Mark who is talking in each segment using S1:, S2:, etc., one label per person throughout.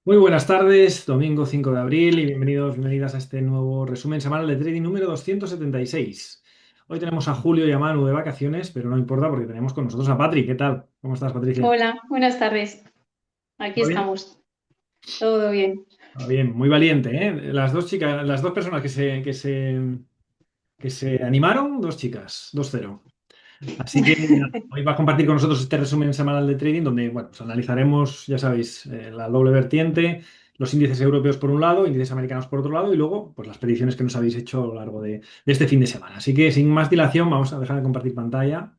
S1: Muy buenas tardes, domingo 5 de abril y bienvenidas a este nuevo resumen semanal de trading número 276. Hoy tenemos a Julio y a Manu de vacaciones, pero no importa porque tenemos con nosotros a Patri. ¿Qué tal? ¿Cómo estás, Patricia?
S2: Hola, buenas tardes. Aquí
S1: ¿Todo bien?
S2: estamos. Todo bien.
S1: Bien, muy valiente, ¿eh? Las dos chicas, las dos personas que se animaron, dos chicas, 2-0. Así que nada, hoy va a compartir con nosotros este resumen semanal de trading donde, bueno, pues analizaremos, ya sabéis, la doble vertiente, los índices europeos por un lado, índices americanos por otro lado y luego, pues las predicciones que nos habéis hecho a lo largo de este fin de semana. Así que sin más dilación, vamos a dejar de compartir pantalla.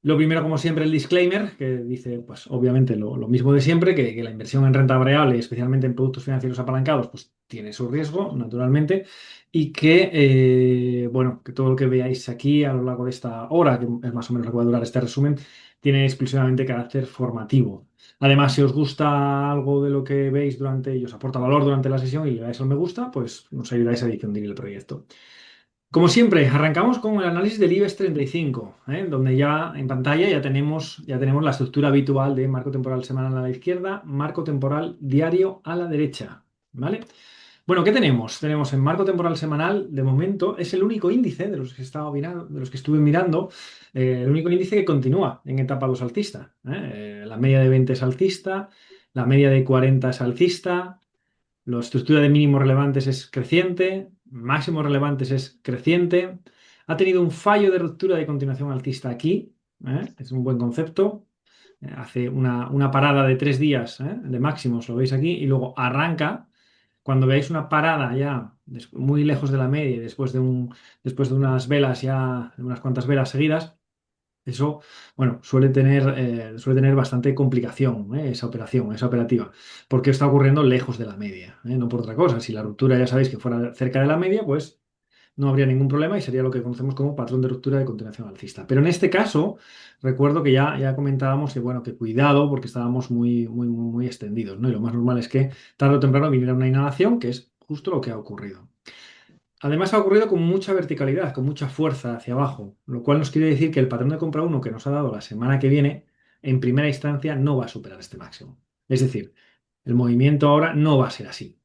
S1: Lo primero, como siempre, el disclaimer, que dice, pues obviamente lo mismo de siempre, que la inversión en renta variable, especialmente en productos financieros apalancados, pues tiene su riesgo, naturalmente, y que, bueno, que todo lo que veáis aquí a lo largo de esta hora, que es más o menos lo que va a durar este resumen, tiene exclusivamente carácter formativo. Además, si os gusta algo de lo que veis durante y os aporta valor durante la sesión y le dais al me gusta, pues nos ayudáis a difundir el proyecto. Como siempre, arrancamos con el análisis del IBEX 35, donde ya en pantalla ya tenemos la estructura habitual de marco temporal semanal a la izquierda, marco temporal diario a la derecha. ¿Vale? Bueno, ¿qué tenemos? Tenemos en marco temporal semanal, de momento, es el único índice de los que de los que estuve mirando, el único índice que continúa en etapa 2 alcista. La media de 20 es alcista, la media de 40 es alcista. La estructura de mínimos relevantes es creciente, máximos relevantes es creciente. Ha tenido un fallo de ruptura de continuación alcista aquí, es un buen concepto. Hace una parada de 3 días, de máximos, lo veis aquí, y luego arranca. Cuando veáis una parada ya muy lejos de la media y después de unas velas ya, de unas cuantas velas seguidas, eso, bueno, suele tener bastante complicación, esa operación, esa operativa, porque está ocurriendo lejos de la media, no por otra cosa. Si la ruptura ya sabéis que fuera cerca de la media, pues no habría ningún problema y sería lo que conocemos como patrón de ruptura de continuación alcista. Pero en este caso, recuerdo que ya comentábamos que, bueno, que cuidado porque estábamos muy, muy, muy, muy extendidos, ¿no? Y lo más normal es que tarde o temprano viniera una inhalación, que es justo lo que ha ocurrido. Además ha ocurrido con mucha verticalidad, con mucha fuerza hacia abajo, lo cual nos quiere decir que el patrón de compra uno que nos ha dado la semana que viene, en primera instancia, no va a superar este máximo. Es decir, el movimiento ahora no va a ser así.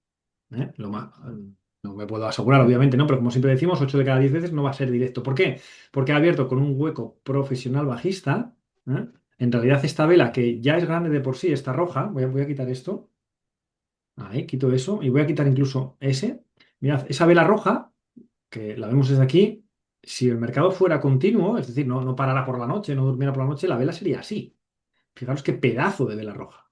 S1: No me puedo asegurar, obviamente, ¿no? Pero como siempre decimos, 8 de cada 10 veces no va a ser directo. ¿Por qué? Porque ha abierto con un hueco profesional bajista. ¿eh? En realidad, esta vela, que ya es grande de por sí, está roja, voy a quitar esto. Ahí, quito eso y voy a quitar incluso ese. Mirad, esa vela roja que la vemos desde aquí, si el mercado fuera continuo, es decir, no parara por la noche, no durmiera por la noche, la vela sería así. Fijaros qué pedazo de vela roja.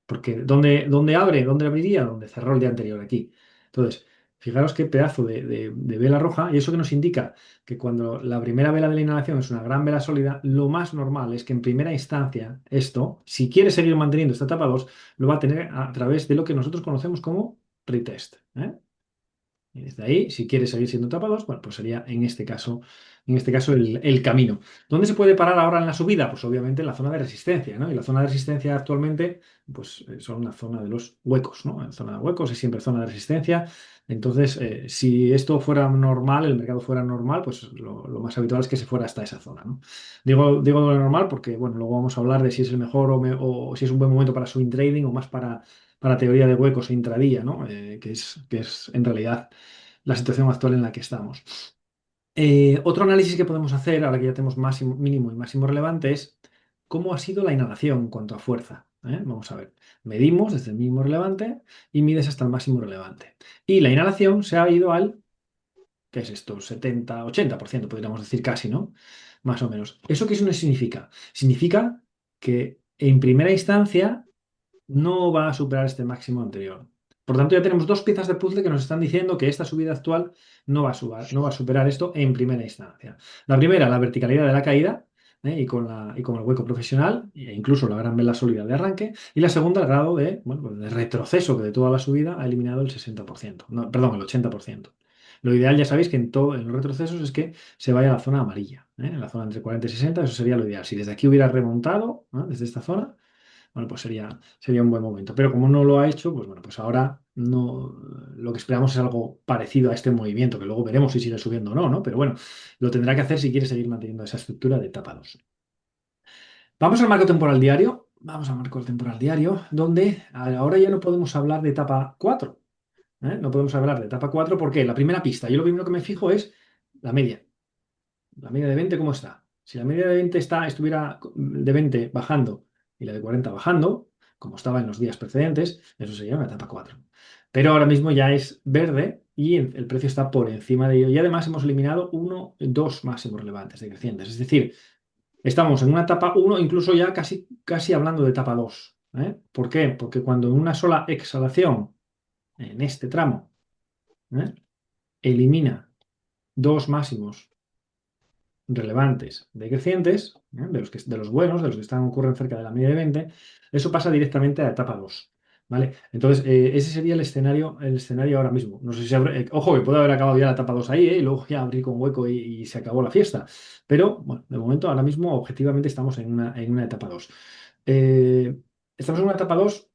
S1: Porque ¿dónde abre? ¿Dónde abriría? Donde cerró el día anterior, aquí. Entonces, fijaros qué pedazo de vela roja. Y eso que nos indica que cuando la primera vela de la inhalación es una gran vela sólida, lo más normal es que en primera instancia esto, si quiere seguir manteniendo esta etapa 2 lo va a tener a través de lo que nosotros conocemos como retest. Y desde ahí, si quiere seguir siendo etapa 2, bueno, pues sería en este caso el camino. ¿Dónde se puede parar ahora en la subida? Pues obviamente en la zona de resistencia, ¿no? Y la zona de resistencia actualmente, pues son la zona de los huecos, ¿no? La zona de huecos es siempre zona de resistencia. Entonces, si esto fuera normal, el mercado fuera normal, pues lo más habitual es que se fuera hasta esa zona, ¿no? Digo lo normal porque, bueno, luego vamos a hablar de si es el mejor o si es un buen momento para swing trading o más para teoría de huecos e intradía, ¿no? Que es en realidad la situación actual en la que estamos. Otro análisis que podemos hacer, ahora que ya tenemos máximo, mínimo y máximo relevante, es cómo ha sido la inhalación en cuanto a fuerza. Vamos a ver. Medimos desde el mínimo relevante y mides hasta el máximo relevante. Y la inhalación se ha ido al, ¿qué es esto? 70-80%, podríamos decir casi, ¿no? Más o menos. ¿Eso qué significa? Significa que en primera instancia no va a superar este máximo anterior. Por tanto, ya tenemos dos piezas de puzzle que nos están diciendo que esta subida actual no va a superar esto en primera instancia. La primera, la verticalidad de la caída, y con el hueco profesional, e incluso la gran vela sólida de arranque. Y la segunda, el grado de, bueno, pues de retroceso que de toda la subida ha eliminado el 60%, no, perdón, el 80%. Lo ideal, ya sabéis que en los retrocesos es que se vaya a la zona amarilla, en la zona entre 40 y 60, eso sería lo ideal. Si desde aquí hubiera remontado, desde esta zona, bueno, pues sería un buen momento. Pero como no lo ha hecho, pues bueno, pues ahora no, lo que esperamos es algo parecido a este movimiento, que luego veremos si sigue subiendo o no, ¿no? Pero bueno, lo tendrá que hacer si quiere seguir manteniendo esa estructura de etapa 2. Vamos al marco temporal diario. vamos a marco el temporal diario, donde ahora ya no podemos hablar de etapa 4. No podemos hablar de etapa 4 porque la primera pista, yo lo primero que me fijo es la media. La media de 20, ¿cómo está? Si la media de 20 estuviera de 20 bajando y la de 40 bajando, como estaba en los días precedentes, eso sería una etapa 4. Pero ahora mismo ya es verde y el precio está por encima de ello. Y además hemos eliminado dos máximos relevantes decrecientes. Es decir, estamos en una etapa 1, incluso ya casi, casi hablando de etapa 2. ¿Por qué? Porque cuando en una sola exhalación, en este tramo, ¿eh? elimina dos máximos relevantes decrecientes, de los buenos, de los que ocurren cerca de la media de 20, eso pasa directamente a etapa 2. ¿Vale? Entonces, ese sería el escenario ahora mismo. No sé si ojo, que puede haber acabado ya la etapa 2 ahí, y luego ya abrir con hueco y se acabó la fiesta. Pero, bueno, de momento, ahora mismo, objetivamente, estamos en una etapa 2. Eh, Estamos en una etapa 2.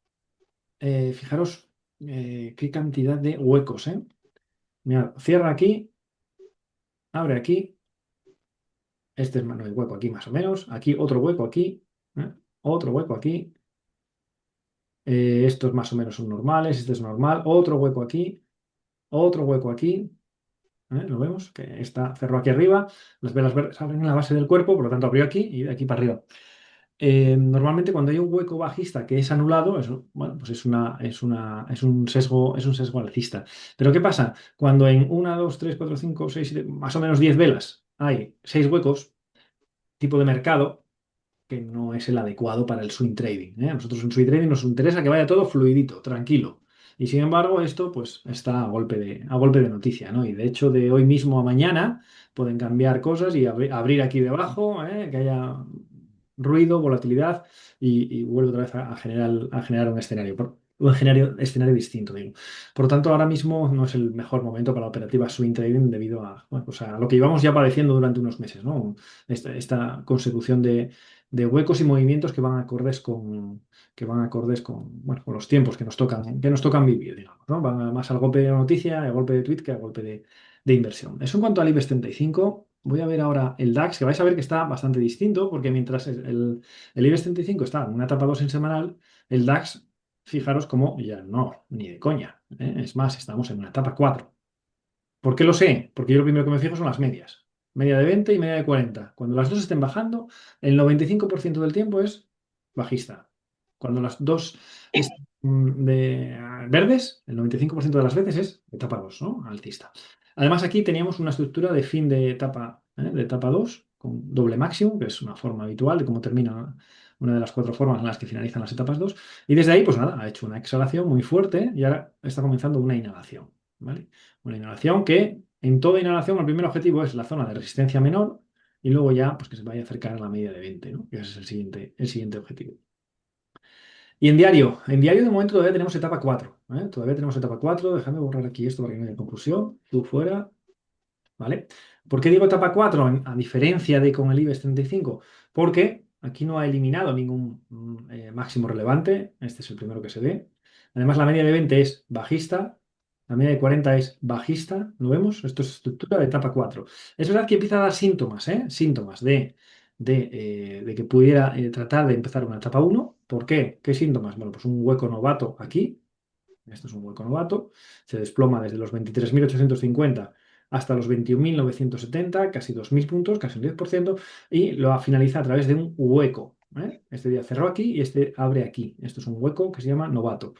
S1: Fijaros qué cantidad de huecos, ¿eh? Mirad, cierra aquí, abre aquí. Este es no hay hueco aquí más o menos. Aquí otro hueco aquí. ¿eh? Otro hueco aquí. Estos más o menos son normales. Este es normal. Otro hueco aquí. Otro hueco aquí. ¿Lo vemos? Que está cerró aquí arriba. Las velas verdes abren en la base del cuerpo, por lo tanto abrió aquí y de aquí para arriba. Normalmente cuando hay un hueco bajista que es anulado, eso, bueno, pues es un sesgo alcista. Pero ¿qué pasa? Cuando en una, 2, 3, 4, 5, 6, 7, más o menos 10 velas hay 6 huecos, tipo de mercado que no es el adecuado para el swing trading. A nosotros en swing trading nos interesa que vaya todo fluidito, tranquilo. Y sin embargo, esto pues está a golpe de noticia, ¿no? Y de hecho, de hoy mismo a mañana pueden cambiar cosas y abrir aquí debajo, que haya ruido, volatilidad y vuelve otra vez a generar un escenario distinto, digo. Por lo tanto, ahora mismo no es el mejor momento para la operativa swing trading debido a, bueno, pues a lo que llevamos ya padeciendo durante unos meses, ¿no? Esta consecución de huecos y movimientos que van acordes con, bueno, con los tiempos que nos tocan vivir, digamos, ¿no? Van más al golpe de noticia, al golpe de tweet que al golpe de inversión. Eso en cuanto al IBEX 35. Voy a ver ahora el DAX, que vais a ver que está bastante distinto, porque mientras el IBEX 35 está en una etapa 2 en semanal, el DAX, fijaros cómo ya no, ni de coña. Es más, estamos en una etapa 4. ¿Por qué lo sé? Porque yo lo primero que me fijo son las medias. Media de 20 y media de 40. Cuando las dos estén bajando, el 95% del tiempo es bajista. Cuando las dos estén verdes, el 95% de las veces es etapa 2, ¿no? Alcista. Además, aquí teníamos una estructura de fin de etapa 2 con doble máximo, que es una forma habitual de cómo termina una de las cuatro formas en las que finalizan las etapas 2. Y desde ahí, pues nada, ha hecho una exhalación muy fuerte y ahora está comenzando una inhalación. ¿Vale? Una inhalación que en toda inhalación el primer objetivo es la zona de resistencia menor y luego ya pues que se vaya a acercar a la media de 20, ¿no? Que ese es el siguiente objetivo. Y en diario de momento todavía tenemos etapa 4. Todavía tenemos etapa 4. Déjame borrar aquí esto para que no haya confusión. Tú fuera. ¿Vale? ¿Por qué digo etapa 4 a diferencia de con el IBEX 35? Porque aquí no ha eliminado ningún máximo relevante. Este es el primero que se ve. Además, la media de 20 es bajista. La media de 40 es bajista. ¿Lo vemos? Esto es estructura de etapa 4. Es verdad que empieza a dar síntomas, síntomas de que pudiera tratar de empezar una etapa 1. ¿Por qué? ¿Qué síntomas? Bueno, pues un hueco novato aquí. Esto es un hueco novato. Se desploma desde los 23.850 hasta los 21.970, casi 2.000 puntos, casi un 10%, y lo finaliza a través de un hueco. Este día cerró aquí y este abre aquí. Esto es un hueco que se llama novato.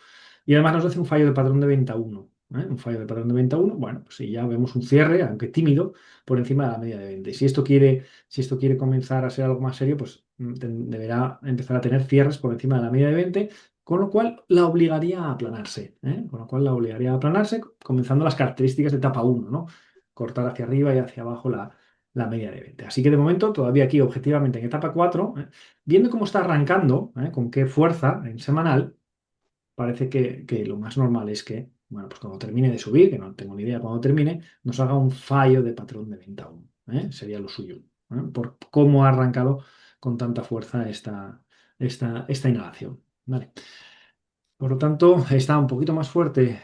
S1: Y además nos hace un fallo de patrón de venta 1. Un fallo de patrón de venta 1, bueno, pues sí, ya vemos un cierre, aunque tímido, por encima de la media de 20. Si esto quiere comenzar a ser algo más serio, pues deberá empezar a tener cierres por encima de la media de 20, con lo cual la obligaría a aplanarse. Comenzando las características de etapa 1, ¿no? Cortar hacia arriba y hacia abajo la media de 20. Así que de momento, todavía aquí objetivamente en etapa 4, viendo cómo está arrancando, con qué fuerza en semanal, parece que lo más normal es que, bueno, pues cuando termine de subir, que no tengo ni idea cuándo termine, nos haga un fallo de patrón de venta 1. Sería lo suyo, por cómo ha arrancado con tanta fuerza esta inhalación. ¿Vale? Por lo tanto, está un poquito más fuerte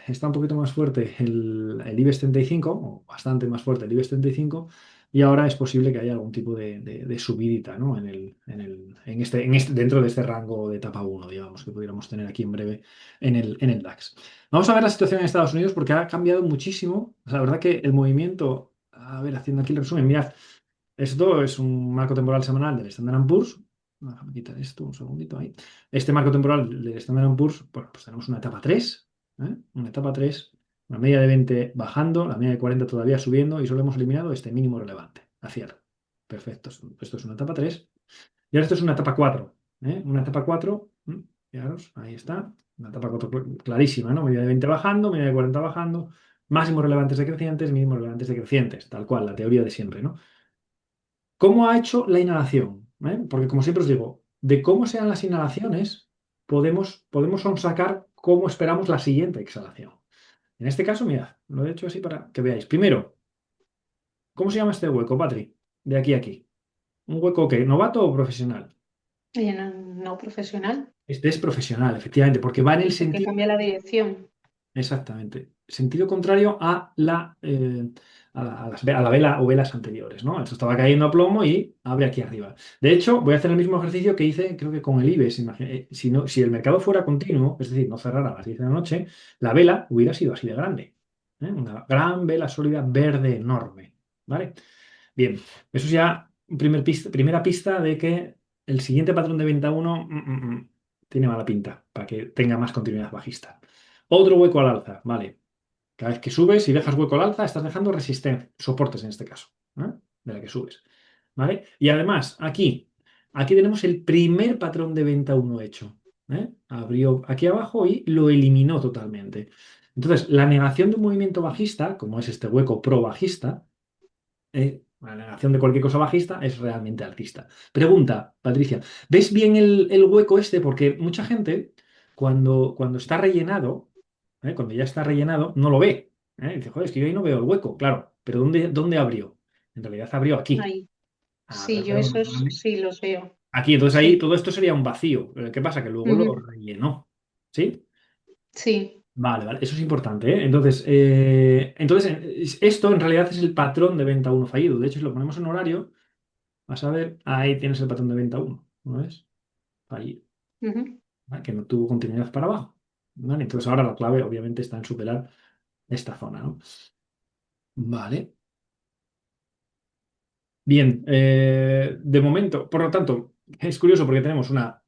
S1: el IBEX 35, o bastante más fuerte el IBEX 35, y ahora es posible que haya algún tipo de subidita, ¿no? Dentro de este rango de etapa uno, digamos, que pudiéramos tener aquí en breve en el DAX. Vamos a ver la situación en Estados Unidos porque ha cambiado muchísimo. O sea, la verdad que el movimiento, a ver, haciendo aquí el resumen, mirad, esto es un marco temporal semanal del Standard Poor's. Déjame quitar esto un segundito ahí. Este marco temporal del Standard Poor's, bueno, pues tenemos una etapa 3, ¿eh? Una etapa 3, una media de 20 bajando, la media de 40 todavía subiendo y solo hemos eliminado este mínimo relevante, a cierre. Perfecto, esto es una etapa 3. Y ahora esto es una etapa 4, ¿eh? Una etapa 4, fijaros, ahí está, una etapa 4 clarísima, ¿no? Media de 20 bajando, media de 40 bajando, máximos relevantes decrecientes, mínimos relevantes decrecientes, tal cual, la teoría de siempre, ¿no? ¿Cómo ha hecho la inhalación? Porque como siempre os digo, de cómo sean las inhalaciones, podemos aún sacar cómo esperamos la siguiente exhalación. En este caso, mirad, lo he hecho así para que veáis. Primero, ¿cómo se llama este hueco, Patri? De aquí a aquí. ¿Un hueco qué? ¿Novato o profesional?
S2: Oye, no, no profesional,
S1: Este es profesional, efectivamente, porque va en el
S2: porque
S1: sentido.
S2: cambia la dirección.
S1: Exactamente. Sentido contrario a la vela o velas anteriores, ¿no? Esto estaba cayendo a plomo y abre aquí arriba. De hecho, voy a hacer el mismo ejercicio que hice, creo que con el IBEX. Si el mercado fuera continuo, es decir, no cerrara a las 10 de la noche, la vela hubiera sido así de grande. Una gran vela sólida verde enorme. ¿Vale? Bien, eso es ya primera pista de que el siguiente patrón de venta uno tiene mala pinta para que tenga más continuidad bajista. Otro hueco al alza, vale. Cada vez que subes y dejas hueco al alza, estás dejando resistencia, soportes en este caso, ¿eh? De la que subes. ¿Vale? Y además, aquí tenemos el primer patrón de venta uno hecho. Abrió aquí abajo y lo eliminó totalmente. Entonces, la negación de un movimiento bajista, como es este hueco pro bajista, la negación de cualquier cosa bajista es realmente alcista. Pregunta, Patricia, ¿ves bien el hueco este? Porque mucha gente, cuando está rellenado, cuando ya está rellenado, no lo ve. Dice, joder, es que yo ahí no veo el hueco. Claro, pero ¿dónde abrió? En realidad abrió aquí.
S2: Ahí.
S1: Ah,
S2: Sí, yo
S1: perdón,
S2: esos
S1: vale.
S2: sí los veo.
S1: Aquí, entonces ahí
S2: Sí.
S1: todo esto sería un vacío. ¿Qué pasa? Que luego lo
S2: Ujú.
S1: rellenó. ¿Sí?
S2: Sí.
S1: Vale, vale, eso es importante, ¿eh? Entonces, esto en realidad es el patrón de venta uno fallido. De hecho, si lo ponemos en horario, vas a ver, ahí tienes el patrón de venta uno, ¿no ves? Fallido,
S2: Ujú.
S1: ¿vale? Que no tuvo continuidad para abajo. ¿Vale? Entonces ahora la clave obviamente está en superar esta zona, ¿no? Vale. Bien, de momento, por lo tanto, es curioso porque tenemos una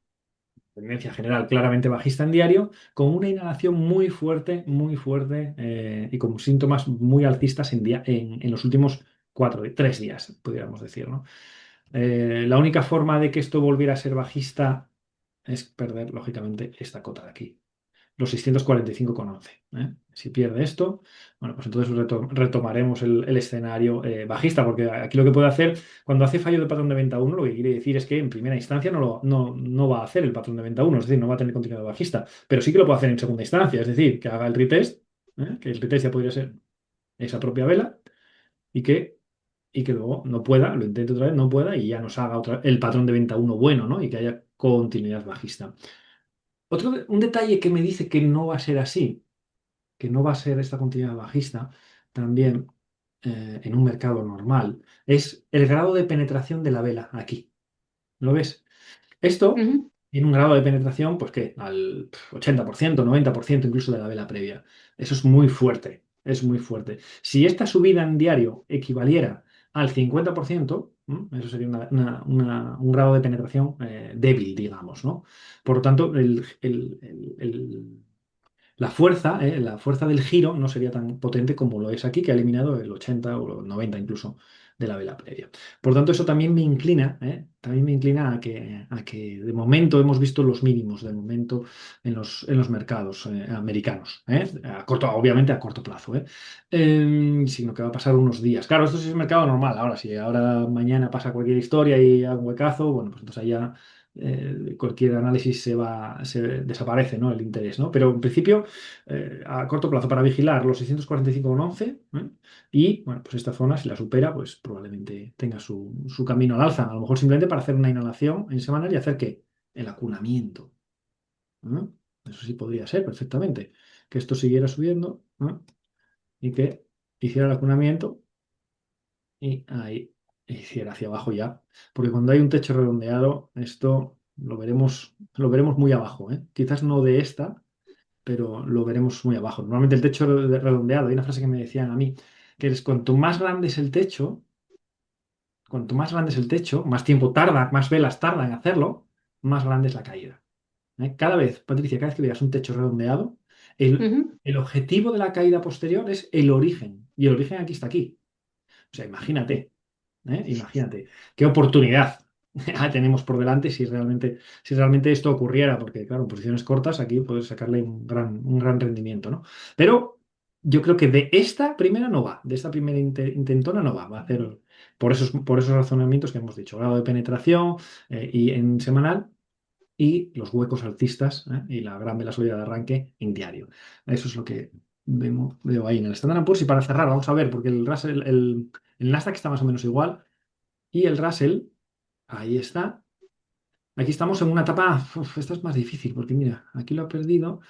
S1: tendencia general claramente bajista en diario, con una inhalación muy fuerte y con síntomas muy alcistas en los últimos 3 días, podríamos decir, ¿no? La única forma de que esto volviera a ser bajista es perder, lógicamente, esta cota de aquí, los 645,11. Si pierde esto, bueno, pues entonces retomaremos el escenario bajista, porque aquí lo que puede hacer, cuando hace fallo de patrón de venta uno, lo que quiere decir es que en primera instancia no va a hacer el patrón de venta uno, es decir, no va a tener continuidad bajista, pero sí que lo puede hacer en segunda instancia, es decir, que haga el retest, que el retest ya podría ser esa propia vela, y que, y que luego no pueda, lo intente otra vez, no pueda, y ya nos haga el patrón de venta uno bueno, ¿no? Y que haya continuidad bajista. Un detalle que me dice que no va a ser así, que no va a ser esta continuidad bajista, también en un mercado normal, es el grado de penetración de la vela aquí. ¿Lo ves? Esto
S2: Ujú.
S1: tiene un grado de penetración, pues que al 80%, 90% incluso de la vela previa. Eso es muy fuerte, es muy fuerte. Si esta subida en diario equivaliera al 50%, eso sería un grado de penetración débil, digamos, ¿no? Por lo tanto, la fuerza del giro no sería tan potente como lo es aquí, que ha eliminado el 80 o el 90 incluso de la vela previa. Por tanto, eso también me inclina a que de momento hemos visto los mínimos, de momento en los mercados americanos, obviamente a corto plazo, sino que va a pasar unos días. Claro, esto sí es mercado normal. Ahora, si ahora mañana pasa cualquier historia y hay un huecazo, bueno, pues entonces allá cualquier análisis se desaparece, ¿no? El interés, ¿no? Pero en principio, a corto plazo, para vigilar los 645,11, y, bueno, pues esta zona, si la supera, pues probablemente tenga su camino al alza. A lo mejor simplemente para hacer una inhalación en semanal y hacer ¿qué? El acunamiento. ¿No? Eso sí podría ser perfectamente. Que esto siguiera subiendo, ¿no? Y que hiciera el acunamiento y ahí. y cierra hacia abajo ya. Porque cuando hay un techo redondeado, esto lo veremos muy abajo, ¿eh? Quizás no de esta, pero lo veremos muy abajo. Normalmente el techo redondeado, hay una frase que me decían a mí, que es cuanto más grande es el techo, cuanto más grande es el techo, más tiempo tarda, más velas tarda en hacerlo, más grande es la caída. ¿Eh? Cada vez, Patricia, cada vez que veas un techo redondeado,
S2: Ujú.
S1: el objetivo de la caída posterior es el origen. Y el origen aquí está aquí. O sea, imagínate, imagínate qué oportunidad tenemos por delante si realmente esto ocurriera, porque claro, en posiciones cortas aquí puedes sacarle un gran rendimiento, ¿no? Pero yo creo que de esta primera no va, de esta primera intentona no va, va a hacer por esos razonamientos que hemos dicho, grado de penetración y en semanal y los huecos alcistas y la gran vela sólida de arranque en diario. Eso es lo que veo ahí en el Standard Poor's. Y para cerrar, vamos a ver, porque el Nasdaq está más o menos igual y el Russell, ahí está. Aquí estamos en una etapa, esta es más difícil porque mira, aquí lo ha perdido,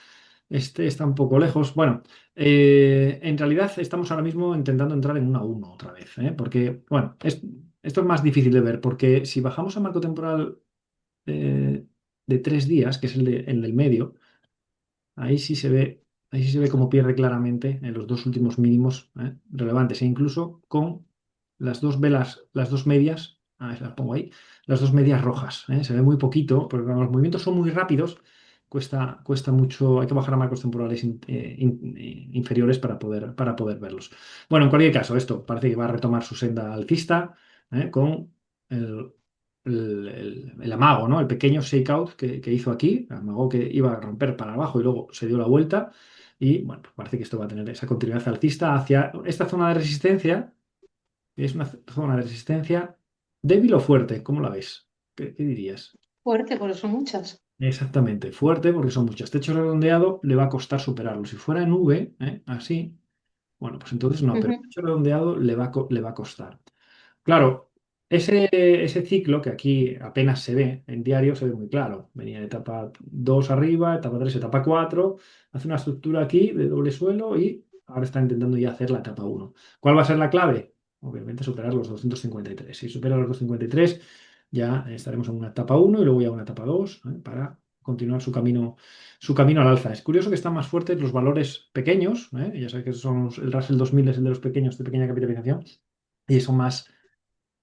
S1: este está un poco lejos. Bueno, en realidad estamos ahora mismo intentando entrar en una uno otra vez, porque, bueno, esto es más difícil de ver porque si bajamos a marco temporal eh, de 3 días, que es el del medio, ahí sí se ve, ahí sí se ve cómo pierde claramente en los dos últimos mínimos relevantes, e incluso con las dos velas, las dos medias, a ver, las pongo ahí, las dos medias rojas. Se ve muy poquito, porque cuando los movimientos son muy rápidos, cuesta mucho, hay que bajar a marcos temporales inferiores para poder verlos. Bueno, en cualquier caso, esto parece que va a retomar su senda alcista con el, el amago, ¿no? El pequeño shakeout que hizo aquí, amago que iba a romper para abajo y luego se dio la vuelta. Y bueno, pues parece que esto va a tener esa continuidad alcista hacia esta zona de resistencia, que es una zona de resistencia débil o fuerte, ¿cómo la ves? ¿Qué dirías?
S2: Fuerte, porque son muchas.
S1: Exactamente, fuerte porque son muchas. Techo redondeado le va a costar superarlo. Si fuera en V, así, bueno, pues entonces no, pero
S2: Ujú.
S1: techo redondeado le va a costar. Claro, ese ciclo que aquí apenas se ve en diario se ve muy claro. Venía de etapa 2 arriba, etapa 3, etapa 4, hace una estructura aquí de doble suelo y ahora está intentando ya hacer la etapa uno. ¿Cuál va a ser la clave? Obviamente superar los 253. Si supera los 253 ya estaremos en una etapa uno y luego ya una etapa 2 para continuar su camino al alza. Es curioso que están más fuertes los valores pequeños, ya sabes que son el Russell 2000 es el de los pequeños de pequeña capitalización y son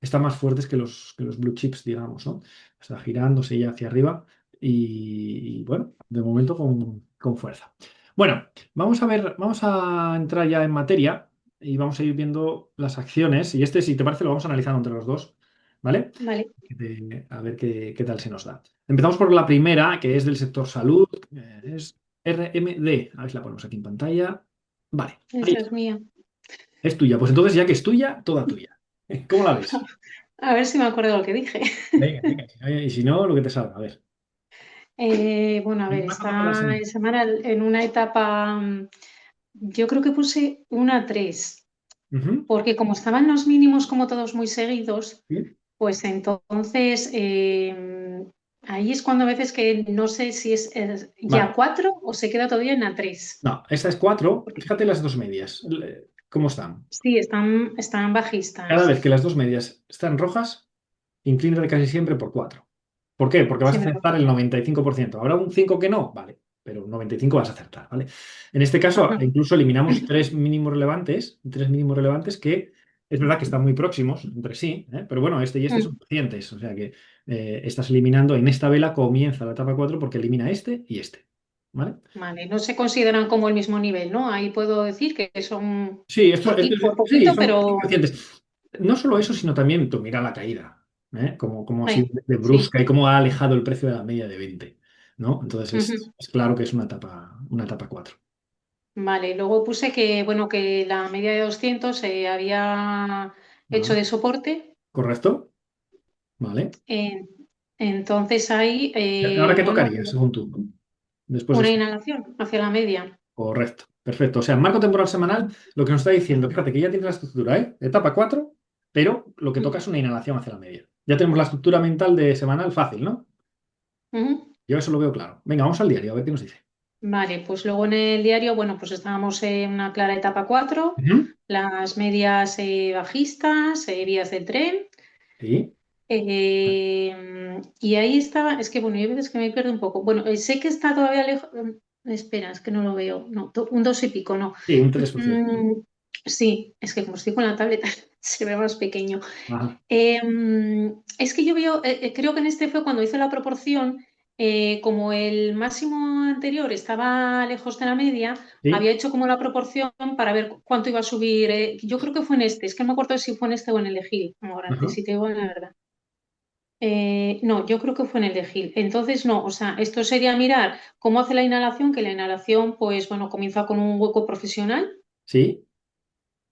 S1: están más fuertes que los blue chips, digamos, ¿no? Está girándose ya hacia arriba y, bueno, de momento con fuerza. Bueno, vamos a ver, vamos a entrar ya en materia y vamos a ir viendo las acciones y este, si te parece, lo vamos analizando entre los dos, ¿vale?
S2: Vale,
S1: A ver qué tal se nos da. Empezamos por la primera, que es del sector salud, es RMD. A ver si la ponemos aquí en pantalla. Vale, ahí
S2: esa es mía.
S1: es tuya. Pues entonces, ya que es tuya, toda tuya. ¿Cómo la ves?
S2: A ver si me acuerdo lo que dije.
S1: Venga, venga. Y si no, lo que te salga. A ver.
S2: Bueno, a ver,
S1: Marco temporal
S2: está
S1: semanal.
S2: en semana en una etapa, yo creo que puse una 3
S1: Ujú.
S2: porque como estaban los mínimos como todos muy seguidos,
S1: Sí.
S2: pues entonces ahí es cuando a veces que no sé si es ya
S1: Vale.
S2: 4 o se queda todavía en la 3.
S1: No, esta es 4. Fíjate las dos medias. ¿Cómo están?
S2: Sí, están
S1: Cada vez
S2: bajistas.
S1: que las dos medias están rojas, inclínate casi siempre por 4. ¿Por qué? Porque vas a
S2: Siempre
S1: acertar el 95%. Habrá un 5 que no, vale, pero 95 vas a acertar, ¿vale? En este caso,
S2: Ajá.
S1: incluso eliminamos tres mínimos relevantes que es verdad que están muy próximos entre sí, pero bueno, este y este son recientes, o sea que estás eliminando, en esta vela comienza la etapa 4 porque elimina este y este, ¿vale?
S2: Vale, no se consideran como el mismo nivel, ¿no? Ahí puedo decir que son
S1: Sí,
S2: por
S1: sí,
S2: poquito,
S1: son
S2: pero
S1: recientes. No solo eso, sino también tú mira la caída, como ha sido
S2: ahí,
S1: de
S2: sí.
S1: brusca y cómo ha alejado el precio de la media de 20, ¿no? Entonces
S2: Ujú.
S1: es claro que es una etapa 4.
S2: Vale, luego puse que, bueno, que la media de 200 se había hecho
S1: Ah,
S2: de soporte.
S1: ¿correcto? Vale.
S2: eh, entonces ahí,
S1: ¿Ahora qué
S2: bueno,
S1: tocaría, según tú? Después de
S2: una
S1: esto.
S2: inhalación hacia la media.
S1: Correcto. Perfecto. O sea, marco temporal semanal, lo que nos está diciendo, fíjate que ya tiene la estructura, Etapa 4, pero lo que toca es una inhalación hacia la media. Ya tenemos la estructura mental de semanal fácil, ¿no?
S2: Ujú.
S1: Yo eso lo veo claro. Venga, vamos al diario, a ver qué nos dice.
S2: Vale, pues luego en el diario, bueno, pues estábamos en una clara etapa 4,
S1: Ujú.
S2: las medias bajistas, vías del tren.
S1: Sí.
S2: Y ahí estaba, es que bueno, yo a veces que me pierdo un poco. Bueno, sé que está todavía lejos. Espera, es que no lo veo. No, un dos y pico, no.
S1: Sí, un 3%.
S2: Mm, sí, es que como estoy con la tableta, se ve más pequeño.
S1: Ajá.
S2: Es que yo veo, creo que en este fue cuando hice la proporción, como el máximo anterior estaba lejos de la media, había
S1: Sí.
S2: hecho como la proporción para ver cuánto iba a subir. Yo creo que fue en este, es que no me acuerdo si fue en este o en el de Gil, ahora,
S1: Ajá.
S2: si te digo la verdad. No, yo creo que fue en el de Gil. Entonces, no, o sea, esto sería mirar cómo hace la inhalación, que la inhalación, pues bueno, comienza con un hueco profesional,
S1: Sí.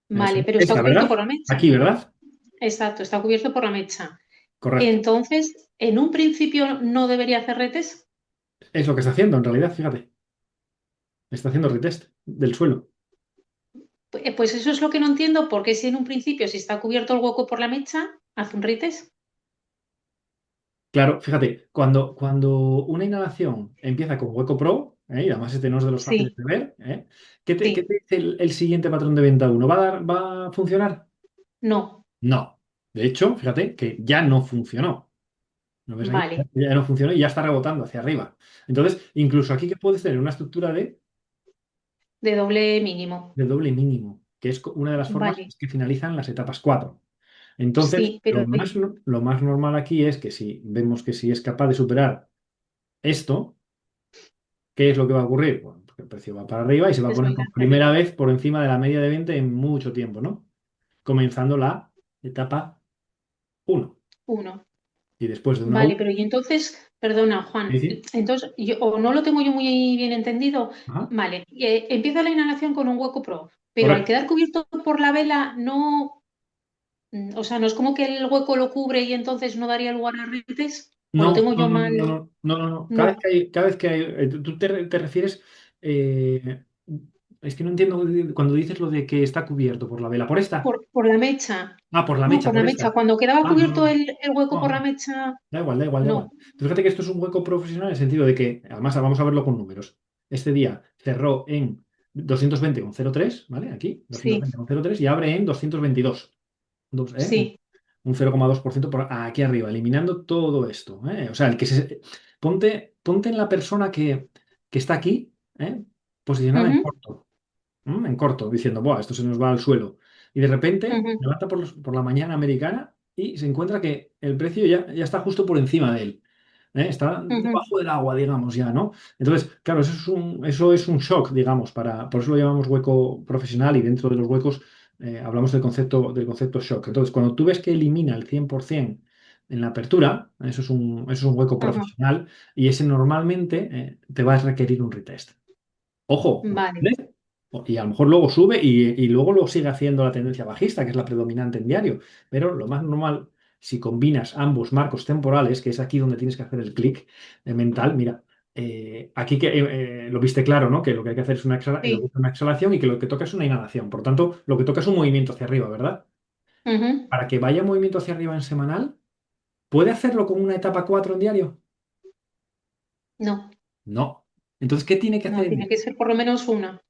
S2: vale, pero está
S1: Esta,
S2: cubierto por
S1: ¿verdad?
S2: la mecha.
S1: Aquí, ¿verdad?
S2: Exacto, está cubierto por la mecha.
S1: Correcto.
S2: Entonces, en un principio no debería hacer retes.
S1: Es lo que está haciendo en realidad, fíjate. Está haciendo retest del suelo.
S2: Pues eso es lo que no entiendo, porque si en un principio, si está cubierto el hueco por la mecha, hace un retes.
S1: Claro, fíjate, cuando una inhalación empieza con hueco pro, y además este no es de los fáciles
S2: Sí,
S1: de ver, ¿qué
S2: sí,
S1: te dice el siguiente patrón de venta uno? Va a funcionar?
S2: no,
S1: No. De hecho, fíjate que ya no funcionó. ¿Lo ves aquí?
S2: vale,
S1: Ya no funcionó y ya está rebotando hacia arriba. Entonces, incluso aquí que puedes tener una estructura
S2: de doble mínimo.
S1: de doble mínimo, que es una de las formas
S2: Vale,
S1: que finalizan las etapas 4. Entonces,
S2: sí, pero
S1: lo más normal aquí es que si vemos que si es capaz de superar esto, ¿qué es lo que va a ocurrir? Bueno, porque el precio va para arriba y se va a
S2: eso
S1: poner
S2: irá
S1: por
S2: hacia
S1: primera
S2: arriba.
S1: vez por encima de la media de 20 en mucho tiempo, ¿no? Comenzando la etapa 1.
S2: Uno.
S1: Y después de una
S2: Vale,
S1: 1,
S2: pero y entonces, perdona, Juan,
S1: sí,
S2: entonces, o no lo tengo yo muy bien entendido.
S1: ajá,
S2: Vale, empieza la inhalación con un hueco pro, pero al
S1: correcto.
S2: quedar cubierto por la vela, no, o sea, no es como que el hueco lo cubre y entonces no daría lugar a retes, o lo
S1: No,
S2: tengo
S1: no,
S2: yo
S1: no,
S2: mal.
S1: no, no, no, no, no.
S2: No,
S1: Cada vez que hay, tú te refieres, eh, es que no entiendo cuando dices lo de que está cubierto por la vela, por esta.
S2: por la mecha.
S1: Ah, por la
S2: No,
S1: mecha,
S2: por
S1: por
S2: la mecha.
S1: esta.
S2: Cuando quedaba
S1: Ah, no,
S2: cubierto
S1: no,
S2: el hueco
S1: no,
S2: por la
S1: no.
S2: mecha,
S1: Da igual, da igual, da igual.
S2: no.
S1: Tú fíjate que esto es un hueco profesional en el sentido de que, además, vamos a verlo con números. Este día cerró en 220,03, ¿vale? Aquí,
S2: Sí,
S1: 220,03 y abre en 222.
S2: sí.
S1: Un 0,2% por aquí arriba, eliminando todo esto. O sea, ponte en la persona que está aquí, posicionada en
S2: Ujú,
S1: corto. En corto, diciendo, Buah, esto se nos va al suelo. Y de repente
S2: ujú,
S1: levanta por la mañana americana y se encuentra que el precio ya está justo por encima de él. Está
S2: ujú,
S1: debajo del agua, digamos, ya, ¿no? Entonces, claro, eso es un shock, digamos, por eso lo llamamos hueco profesional y dentro de los huecos hablamos del concepto shock. Entonces, cuando tú ves que elimina el 100% en la apertura, eso es un hueco
S2: ujú.
S1: profesional y ese normalmente te va a requerir un retest. Ojo,
S2: Vale.
S1: ¿vale? Y a lo mejor luego sube y luego lo sigue haciendo la tendencia bajista, que es la predominante en diario. Pero lo más normal, si combinas ambos marcos temporales, que es aquí donde tienes que hacer el clic mental, mira, aquí que lo viste claro, ¿no? Que lo que hay que hacer es
S2: Sí.
S1: una exhalación y que lo que toca es una inhalación. Por tanto, lo que toca es un movimiento hacia arriba, ¿verdad?
S2: Ujú.
S1: Para que vaya movimiento hacia arriba en semanal, ¿puede hacerlo con una etapa 4 en diario?
S2: No,
S1: No. Entonces, ¿qué tiene que hacer
S2: no,
S1: en
S2: tiene
S1: diario?
S2: que ser por lo menos una.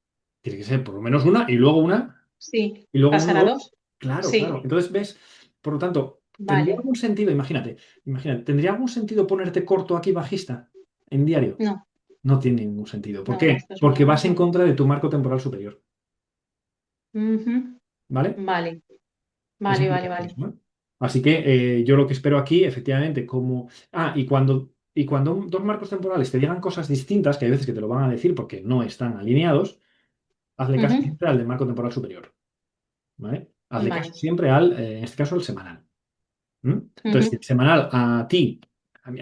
S1: Tiene que ser por lo menos una y luego una.
S2: Sí.
S1: Y luego uno,
S2: ¿Pasar a
S1: dos.
S2: dos?
S1: Claro,
S2: Sí.
S1: claro. Entonces ves, por lo tanto, ¿tendría
S2: Vale.
S1: algún sentido? Imagínate, ¿tendría algún sentido ponerte corto aquí bajista en diario?
S2: No,
S1: No tiene ningún sentido. ¿Por
S2: no, no,
S1: qué?
S2: esto es
S1: Porque
S2: muy.
S1: vas en contra de tu marco temporal superior,
S2: Ujú.
S1: ¿vale?
S2: Vale,
S1: Es
S2: vale, vale,
S1: importante
S2: vale.
S1: eso, ¿no? Así que yo lo que espero aquí, efectivamente, como... Ah, y cuando dos marcos temporales te digan cosas distintas, que hay veces que te lo van a decir porque no están alineados, hazle caso
S2: Ujú.
S1: siempre al del marco temporal superior, ¿vale? Hazle caso
S2: Vale.
S1: siempre en este caso, al semanal. ¿Mm? Entonces, si
S2: Ujú.
S1: el semanal a ti,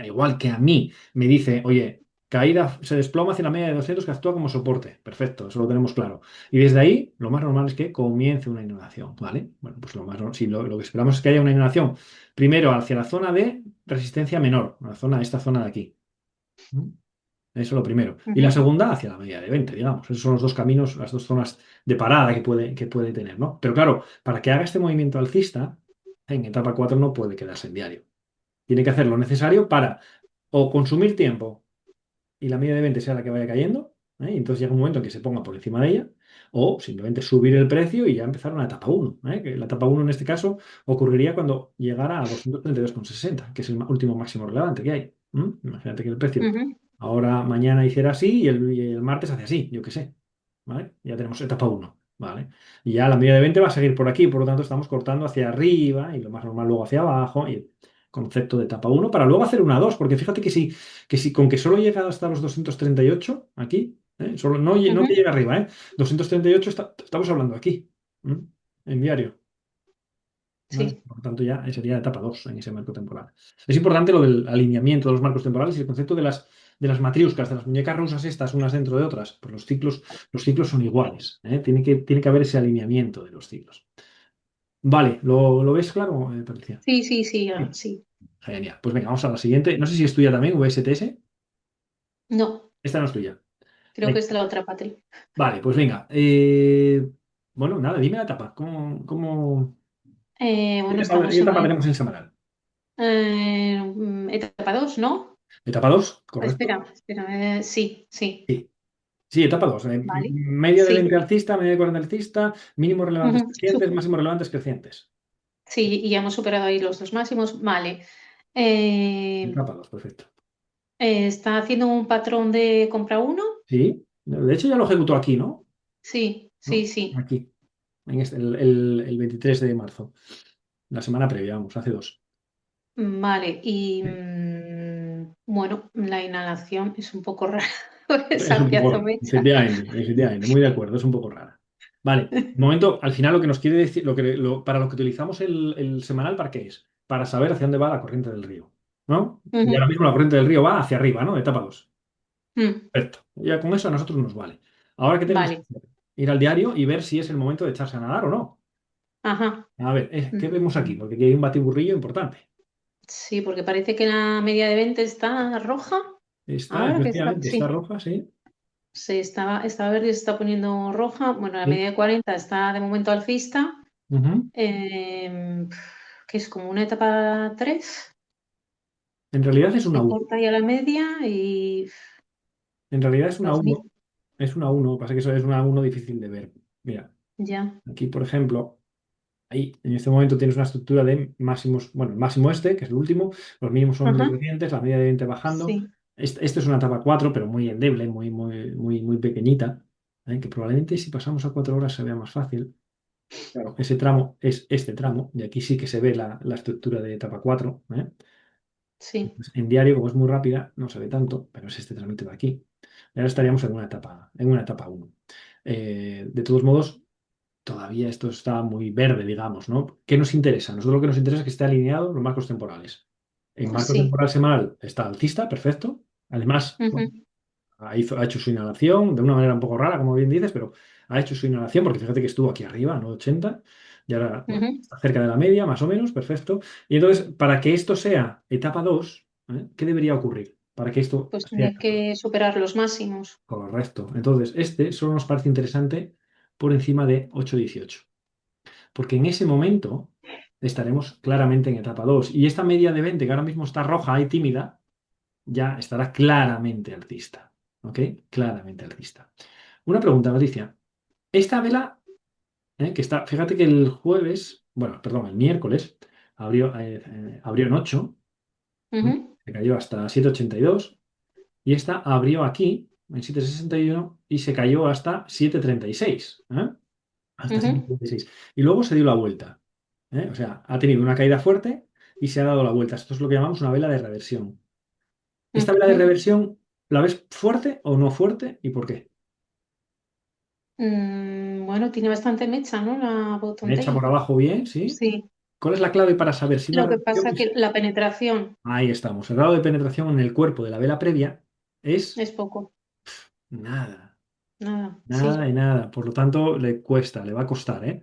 S1: igual que a mí, me dice, oye, caída se desploma hacia la media de 200 que actúa como soporte. Perfecto, eso lo tenemos claro. Y desde ahí, lo más normal es que comience una inhalación, ¿vale? Bueno, pues si lo que esperamos es que haya una inhalación, primero hacia la zona de resistencia menor, esta zona de aquí. ¿Mm? Eso es lo primero. Y la
S2: Ujú.
S1: segunda hacia la media de 20, digamos. Esos son los dos caminos, las dos zonas de parada que puede tener, ¿no? Pero claro, para que haga este movimiento alcista, en etapa 4 no puede quedarse en diario. Tiene que hacer lo necesario para o consumir tiempo y la media de 20 sea la que vaya cayendo, ¿eh? Y entonces llega un momento en que se ponga por encima de ella, o simplemente subir el precio y ya empezar una etapa uno, ¿eh? Que la etapa uno en este caso ocurriría cuando llegara a 232,60, que es el último máximo relevante que hay. Imagínate que el precio
S2: Ujú,
S1: ahora, mañana hiciera así y el martes hace así, yo qué sé. ¿Vale? Ya tenemos etapa uno. ¿Vale? Y ya la media de 20 va a seguir por aquí, por lo tanto estamos cortando hacia arriba y lo más normal luego hacia abajo. Y el concepto de etapa uno para luego hacer una 2 porque fíjate que si con que solo llega hasta los 238 aquí, solo, no que
S2: ujú.
S1: llega arriba, 238 estamos hablando aquí, ¿m? En diario. ¿Vale?
S2: Sí,
S1: Por lo tanto, ya sería etapa 2 en ese marco temporal. Es importante lo del alineamiento de los marcos temporales y el concepto de las matriuscas, de las muñecas rusas estas, unas dentro de otras. Pues los ciclos son iguales, ¿eh? Tiene que haber ese alineamiento de los ciclos. Vale, ¿lo ves claro, Patricia?
S2: sí, sí, sí,
S1: Sí.
S2: sí.
S1: Genial. Pues venga, vamos a la siguiente. No sé si es tuya también, VSTS.
S2: No,
S1: Esta no es tuya.
S2: creo que
S1: Venga.
S2: es de la otra patria.
S1: Vale, pues venga. Bueno, nada, dime la etapa. ¿Qué
S2: Bueno,
S1: etapa, qué
S2: estamos
S1: etapa tenemos en semanal?
S2: etapa 2, ¿no?
S1: ¿Etapa 2? ¿Correcto?
S2: Espera, espera, sí, sí,
S1: Sí. Sí, etapa 2.
S2: vale,
S1: Media de 20
S2: sí.
S1: alcista, media de 40 alcista, mínimos relevantes
S2: Ujú,
S1: crecientes, máximos relevantes crecientes.
S2: sí, y ya hemos superado ahí los dos máximos, vale. Eh,
S1: Etapa 2, perfecto.
S2: ¿Está haciendo un patrón de compra uno?
S1: Sí. De hecho, ya lo ejecutó aquí, ¿no?
S2: Sí, sí,
S1: ¿No?
S2: sí.
S1: Aquí. El 23 de marzo. La semana previa, vamos, hace dos.
S2: Vale, y
S1: Sí.
S2: bueno, la inhalación es un poco rara por
S1: Es
S2: esa
S1: un
S2: pieza
S1: poco,
S2: mecha.
S1: efectivamente, muy de acuerdo, es un poco rara. Vale, de momento, al final lo que nos quiere decir, para lo que utilizamos el semanal, ¿para qué es? Para saber hacia dónde va la corriente del río, ¿no? Y ahora
S2: Ujú,
S1: mismo la corriente del río va hacia arriba, ¿no? Etapa 2.
S2: mm,
S1: Perfecto. Ya con eso a nosotros nos vale. Ahora, ¿qué tenemos que
S2: vale,
S1: hacer? Ir al diario y ver si es el momento de echarse a nadar o no.
S2: ajá.
S1: A ver, ¿qué vemos aquí?
S2: Mm,
S1: Porque aquí hay un batiburrillo importante.
S2: sí, porque parece que la media de 20 está roja.
S1: Está,
S2: Ahora que está,
S1: efectivamente, está
S2: sí,
S1: roja, sí.
S2: se estaba verde y se está poniendo roja. Bueno, la
S1: Sí.
S2: media de 40 está de momento alcista,
S1: Ujú.
S2: em, que es como una etapa 3.
S1: En realidad es una
S2: Se
S1: 1.
S2: corta ya la media y
S1: En realidad es una
S2: Dios
S1: 1.
S2: mío,
S1: Es una 1. Pasa que eso es una 1 difícil de ver. Mira,
S2: ya.
S1: aquí, por ejemplo, ahí en este momento tienes una estructura de máximos, bueno, el máximo este, que es el último, los mínimos son
S2: Ajá,
S1: decrecientes, la media de 20 bajando.
S2: sí.
S1: Este es una etapa 4 pero muy endeble, muy, muy, muy, muy pequeñita, que probablemente si pasamos a 4 horas se vea más fácil. Claro, ese tramo es este tramo, y aquí sí que se ve la estructura de etapa 4.
S2: Sí,
S1: Pues en diario, como es muy rápida, no se ve tanto, pero es este trámite de aquí. Y ahora estaríamos en una etapa 1. De todos modos, todavía esto está muy verde, digamos, ¿no? ¿Qué nos interesa? Nosotros lo que nos interesa es que esté alineado los marcos temporales. En marco
S2: sí.
S1: temporal semanal está alcista, perfecto. Además, bueno,
S2: Ujú,
S1: ha hecho su inhalación de una manera un poco rara, como bien dices, pero ha hecho su inhalación porque fíjate que estuvo aquí arriba, ¿no? 80, y ahora, bueno,
S2: ujú.
S1: está cerca de la media, más o menos, perfecto. Y entonces, para que esto sea etapa 2, ¿qué debería ocurrir? Para que esto
S2: Pues
S1: sea
S2: tiene
S1: etapa 2.
S2: que superar los máximos.
S1: Correcto. Entonces, este solo nos parece interesante por encima de 8,18, porque en ese momento estaremos claramente en etapa 2. Y esta media de 20, que ahora mismo está roja y tímida, ya estará claramente alcista. ¿Ok? Claramente alcista. Una pregunta, Patricia. Esta vela, que está, fíjate que el jueves, bueno, perdón, el miércoles, abrió en 8,
S2: Ujú,
S1: se cayó hasta 7,82, y esta abrió aquí en 7,61 y se cayó hasta 7,36. Hasta
S2: ujú,
S1: 7,36. Y luego se dio la vuelta. O sea, ha tenido una caída fuerte y se ha dado la vuelta. Esto es lo que llamamos una vela de reversión. ¿Esta vela de
S2: ujú.
S1: reversión la ves fuerte o no fuerte y por qué?
S2: Bueno, tiene bastante mecha, ¿no? La
S1: Mecha por
S2: botondale.
S1: abajo bien, ¿sí?
S2: Sí.
S1: ¿Cuál es la clave para saber si una
S2: Lo que
S1: reversión
S2: pasa que la penetración
S1: Ahí estamos. El grado de penetración en el cuerpo de la vela previa es
S2: es poco.
S1: nada,
S2: Nada.
S1: nada
S2: Sí.
S1: y nada. Por lo tanto, le cuesta, le va a costar, ¿eh?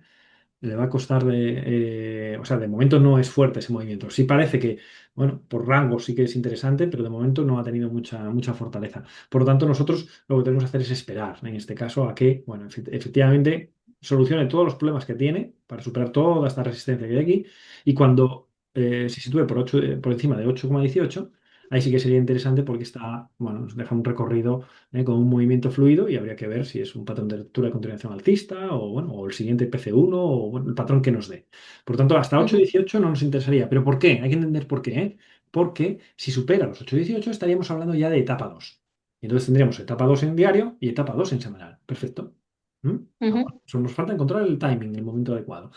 S1: Le va a costar o sea, de momento no es fuerte ese movimiento. Sí parece que, bueno, por rango sí que es interesante, pero de momento no ha tenido mucha, mucha fortaleza. Por lo tanto, nosotros lo que tenemos que hacer es esperar, en este caso, a que, bueno, efectivamente solucione todos los problemas que tiene para superar toda esta resistencia que hay aquí y cuando se sitúe por encima de 8,18, ahí sí que sería interesante porque está, bueno, nos deja un recorrido con un movimiento fluido y habría que ver si es un patrón de lectura de continuación alcista o, bueno, o el siguiente PC1 o bueno, el patrón que nos dé. Por tanto, hasta
S2: Ujú,
S1: 8.18 no nos interesaría. ¿Pero por qué? Hay que entender por qué, ¿eh? Porque si supera los 8.18 estaríamos hablando ya de etapa 2. Y entonces tendríamos etapa 2 en diario y etapa 2 en semanal. Perfecto. ¿Mm? Ahora,
S2: ujú.
S1: solo nos falta encontrar el timing, el momento adecuado.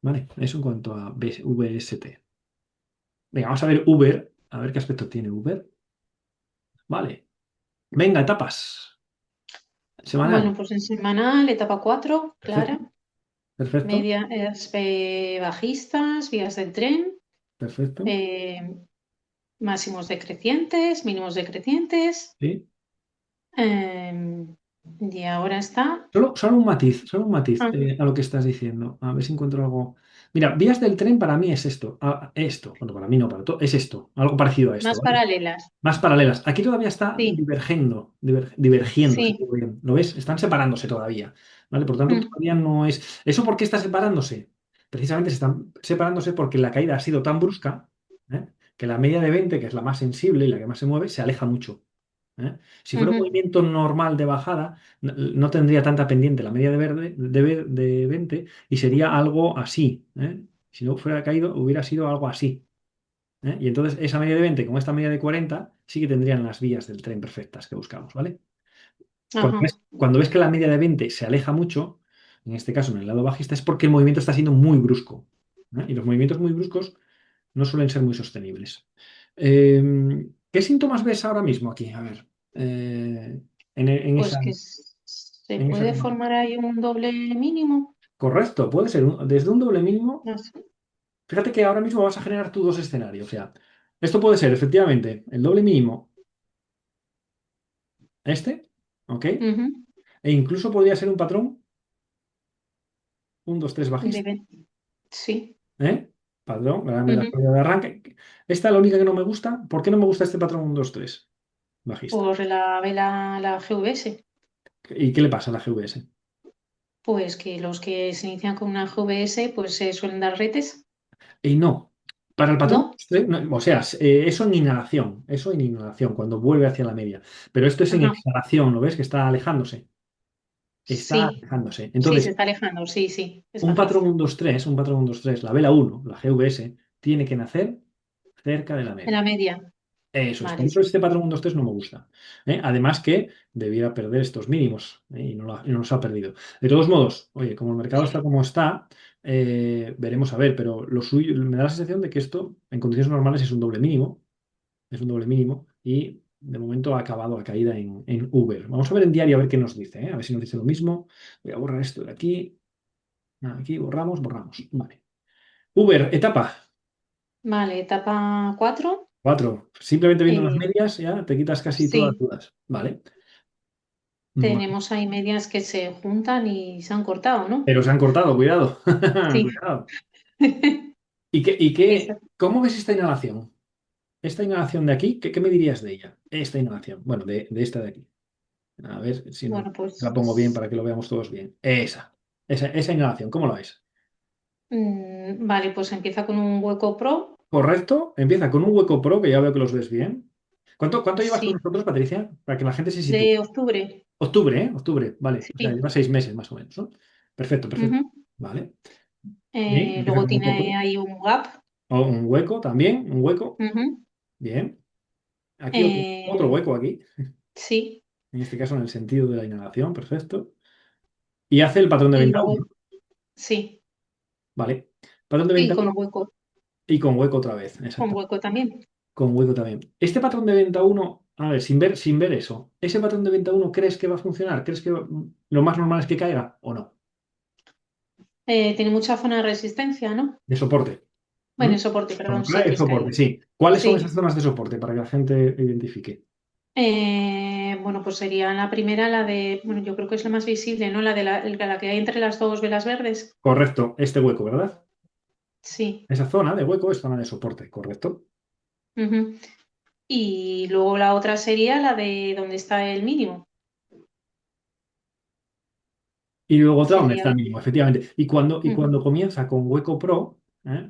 S1: Vale, eso en cuanto a VST. Venga, vamos a ver Uber, a ver qué aspecto tiene Uber. Vale, venga, etapas. Semanal.
S2: Bueno, pues en semanal, etapa 4,
S1: Perfecto,
S2: clara.
S1: perfecto,
S2: Medias bajistas, vías del tren,
S1: perfecto.
S2: eh, máximos decrecientes, mínimos decrecientes.
S1: Sí.
S2: eh, y ahora está.
S1: Solo un matiz
S2: Ah,
S1: a lo que estás diciendo. A ver si encuentro algo. Mira, vías del tren para mí es esto. Esto. Bueno, para mí no, para todo. Es esto. Algo parecido a esto,
S2: más
S1: ¿vale?
S2: paralelas.
S1: Más paralelas. Aquí todavía está
S2: Sí,
S1: divergiendo, si
S2: sí.
S1: digo bien. ¿Lo ves? Están separándose todavía. ¿Vale? Por tanto,
S2: Mm,
S1: todavía no es. ¿Eso por qué está separándose? Precisamente se están separándose porque la caída ha sido tan brusca, que la media de 20, que es la más sensible y la que más se mueve, se aleja mucho. ¿Eh? Si fuera un
S2: ujú,
S1: movimiento normal de bajada, no tendría tanta pendiente la media de 20 y sería algo así. Si no fuera caído, hubiera sido algo así. Y entonces esa media de 20 como esta media de 40 sí que tendrían las vías del tren perfectas que buscamos, ¿vale?
S2: ajá.
S1: Cuando ves que la media de 20 se aleja mucho, en este caso en el lado bajista, es porque el movimiento está siendo muy brusco. Y los movimientos muy bruscos no suelen ser muy sostenibles. ¿Qué síntomas ves ahora mismo aquí? A ver, en
S2: Pues
S1: esa,
S2: que se
S1: en esa
S2: puede
S1: dinámica.
S2: formar ahí un doble mínimo.
S1: Correcto, puede ser desde un doble mínimo.
S2: No sé.
S1: Fíjate que ahora mismo vas a generar tú dos escenarios. O sea, esto puede ser efectivamente el doble mínimo este, ¿ok?
S2: Ujú.
S1: E incluso podría ser un patrón, un 2 3 bajista,
S2: Debe- Sí.
S1: ¿eh? Patrón, dame la
S2: Ujú.
S1: salida de arranque. Esta es la única que no me gusta. ¿Por qué no me gusta este patrón un 2 3 bajista?
S2: Por la vela, la GVS.
S1: ¿Y qué le pasa a la GVS?
S2: Pues que los que se inician con una GVS pues se suelen dar retes.
S1: Y no. Para el patrón,
S2: ¿No?
S1: o sea, eso en inhalación, cuando vuelve hacia la media. Pero esto es en
S2: Ajá.
S1: exhalación, ¿lo ves? Que está alejándose. Está
S2: Sí.
S1: alejándose.
S2: Sí, se
S1: Entonces,
S2: está alejando. Sí, sí. Es
S1: un
S2: verdad.
S1: patrón 1 2 3 un patrón 1 2 3 la vela uno la GVS, tiene que nacer cerca de la
S2: En la
S1: media.
S2: media.
S1: Eso es, por
S2: Vale.
S1: eso este patrón 1 2 3 no me gusta. Además que debiera perder estos mínimos, y no los ha perdido. De todos modos, oye, como el mercado está como está, veremos a ver, pero lo suyo, me da la sensación de que esto en condiciones normales es un doble mínimo y de momento ha acabado la caída en Uber. Vamos a ver en diario a ver qué nos dice, a ver si nos dice lo mismo. Voy a borrar esto de aquí. Aquí borramos, borramos. Vale. Uber, etapa
S2: Vale, etapa 4.
S1: 4. Simplemente viendo las
S2: Eh,
S1: medias ya te quitas casi todas las
S2: sí,
S1: dudas. Vale.
S2: tenemos ahí medias que se juntan y se han cortado, ¿no?
S1: Pero se han cortado, cuidado.
S2: Sí.
S1: Cuidado. ¿Y
S2: Esa-
S1: cómo ves esta inhalación? Esta inhalación de aquí, ¿qué me dirías de ella? Esta inhalación. Bueno, de esta de aquí. A ver si
S2: Bueno,
S1: la pongo bien
S2: pues
S1: para que lo veamos todos bien. Esa inhalación, ¿cómo la ves?
S2: vale, pues empieza con un hueco pro.
S1: ¿Correcto? Empieza con un hueco pro, que ya veo que los ves bien. ¿Cuánto llevas con
S2: Sí,
S1: nosotros, Patricia? Para que la gente se sitúe.
S2: de octubre.
S1: Octubre, ¿eh? Octubre, vale. O sea,
S2: Sí.
S1: lleva 6 meses más o menos, ¿no? Perfecto, perfecto.
S2: Ujú.
S1: Vale. Bien, empieza
S2: Luego
S1: con hueco
S2: tiene
S1: pro.
S2: ahí un gap.
S1: O un hueco también, un hueco.
S2: Ujú.
S1: Bien. Aquí otro
S2: Eh,
S1: hueco aquí.
S2: sí.
S1: En este caso en el sentido de la inhalación, perfecto. Y hace el patrón de
S2: Y
S1: venta
S2: luego,
S1: 1,
S2: sí.
S1: ¿vale? Patrón de
S2: Y
S1: venta 1 y con hueco otra vez,
S2: con
S1: exacto.
S2: hueco también.
S1: Con hueco también. Este patrón de venta uno, a ver, sin ver eso, ¿ese patrón de venta uno crees que va a funcionar? ¿Crees que lo más normal es que caiga o no?
S2: Tiene mucha zona de resistencia, ¿no?
S1: De soporte. ¿Mm?
S2: Bueno, soporte,
S1: Zona
S2: perdón, sí,
S1: clara de
S2: que es que
S1: soporte,
S2: hay.
S1: sí. ¿Cuáles son esas
S2: Sí.
S1: zonas de soporte para que la gente identifique?
S2: Bueno, pues sería la primera, la de, bueno, yo creo que es la más visible, ¿no? La que hay entre las dos velas verdes.
S1: Correcto, este hueco, ¿verdad?
S2: Sí.
S1: Esa zona de hueco es zona de soporte, correcto.
S2: Ujú. Y luego la otra sería la de donde está el mínimo.
S1: Y luego otra donde
S2: Sería.
S1: está el mínimo, efectivamente. Y
S2: Ujú.
S1: cuando comienza con hueco pro,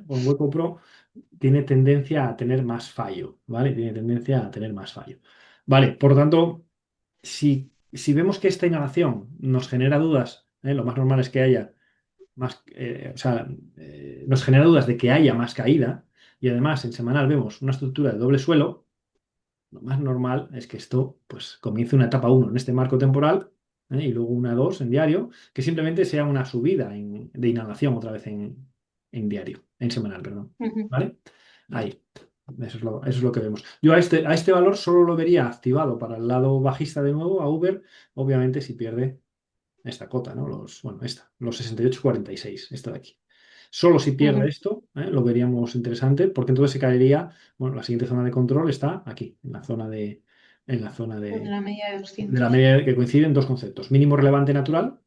S1: con hueco pro, tiene tendencia a tener más fallo, ¿vale? Tiene tendencia a tener más fallo. Vale, por lo tanto, si vemos que esta inhalación nos genera dudas, lo más normal es que haya más, o sea, nos genera dudas de que haya más caída, y además en semanal vemos una estructura de doble suelo, lo más normal es que esto pues comience una etapa uno en este marco temporal, y luego una 2 en diario, que simplemente sea una subida de inhalación otra vez en diario, en semanal, perdón.
S2: Ujú,
S1: ¿Vale? Ahí. Eso es lo que vemos. Yo a este valor solo lo vería activado para el lado bajista de nuevo, a Uber, obviamente si pierde esta cota, ¿no? Los 68,46, esta de aquí. Solo si pierde
S2: ujú.
S1: esto, lo veríamos interesante, porque entonces se caería, bueno, la siguiente zona de control está aquí, en la zona
S2: En
S1: de,
S2: la media de
S1: de la
S2: 200.
S1: media que coinciden dos conceptos, mínimo relevante natural,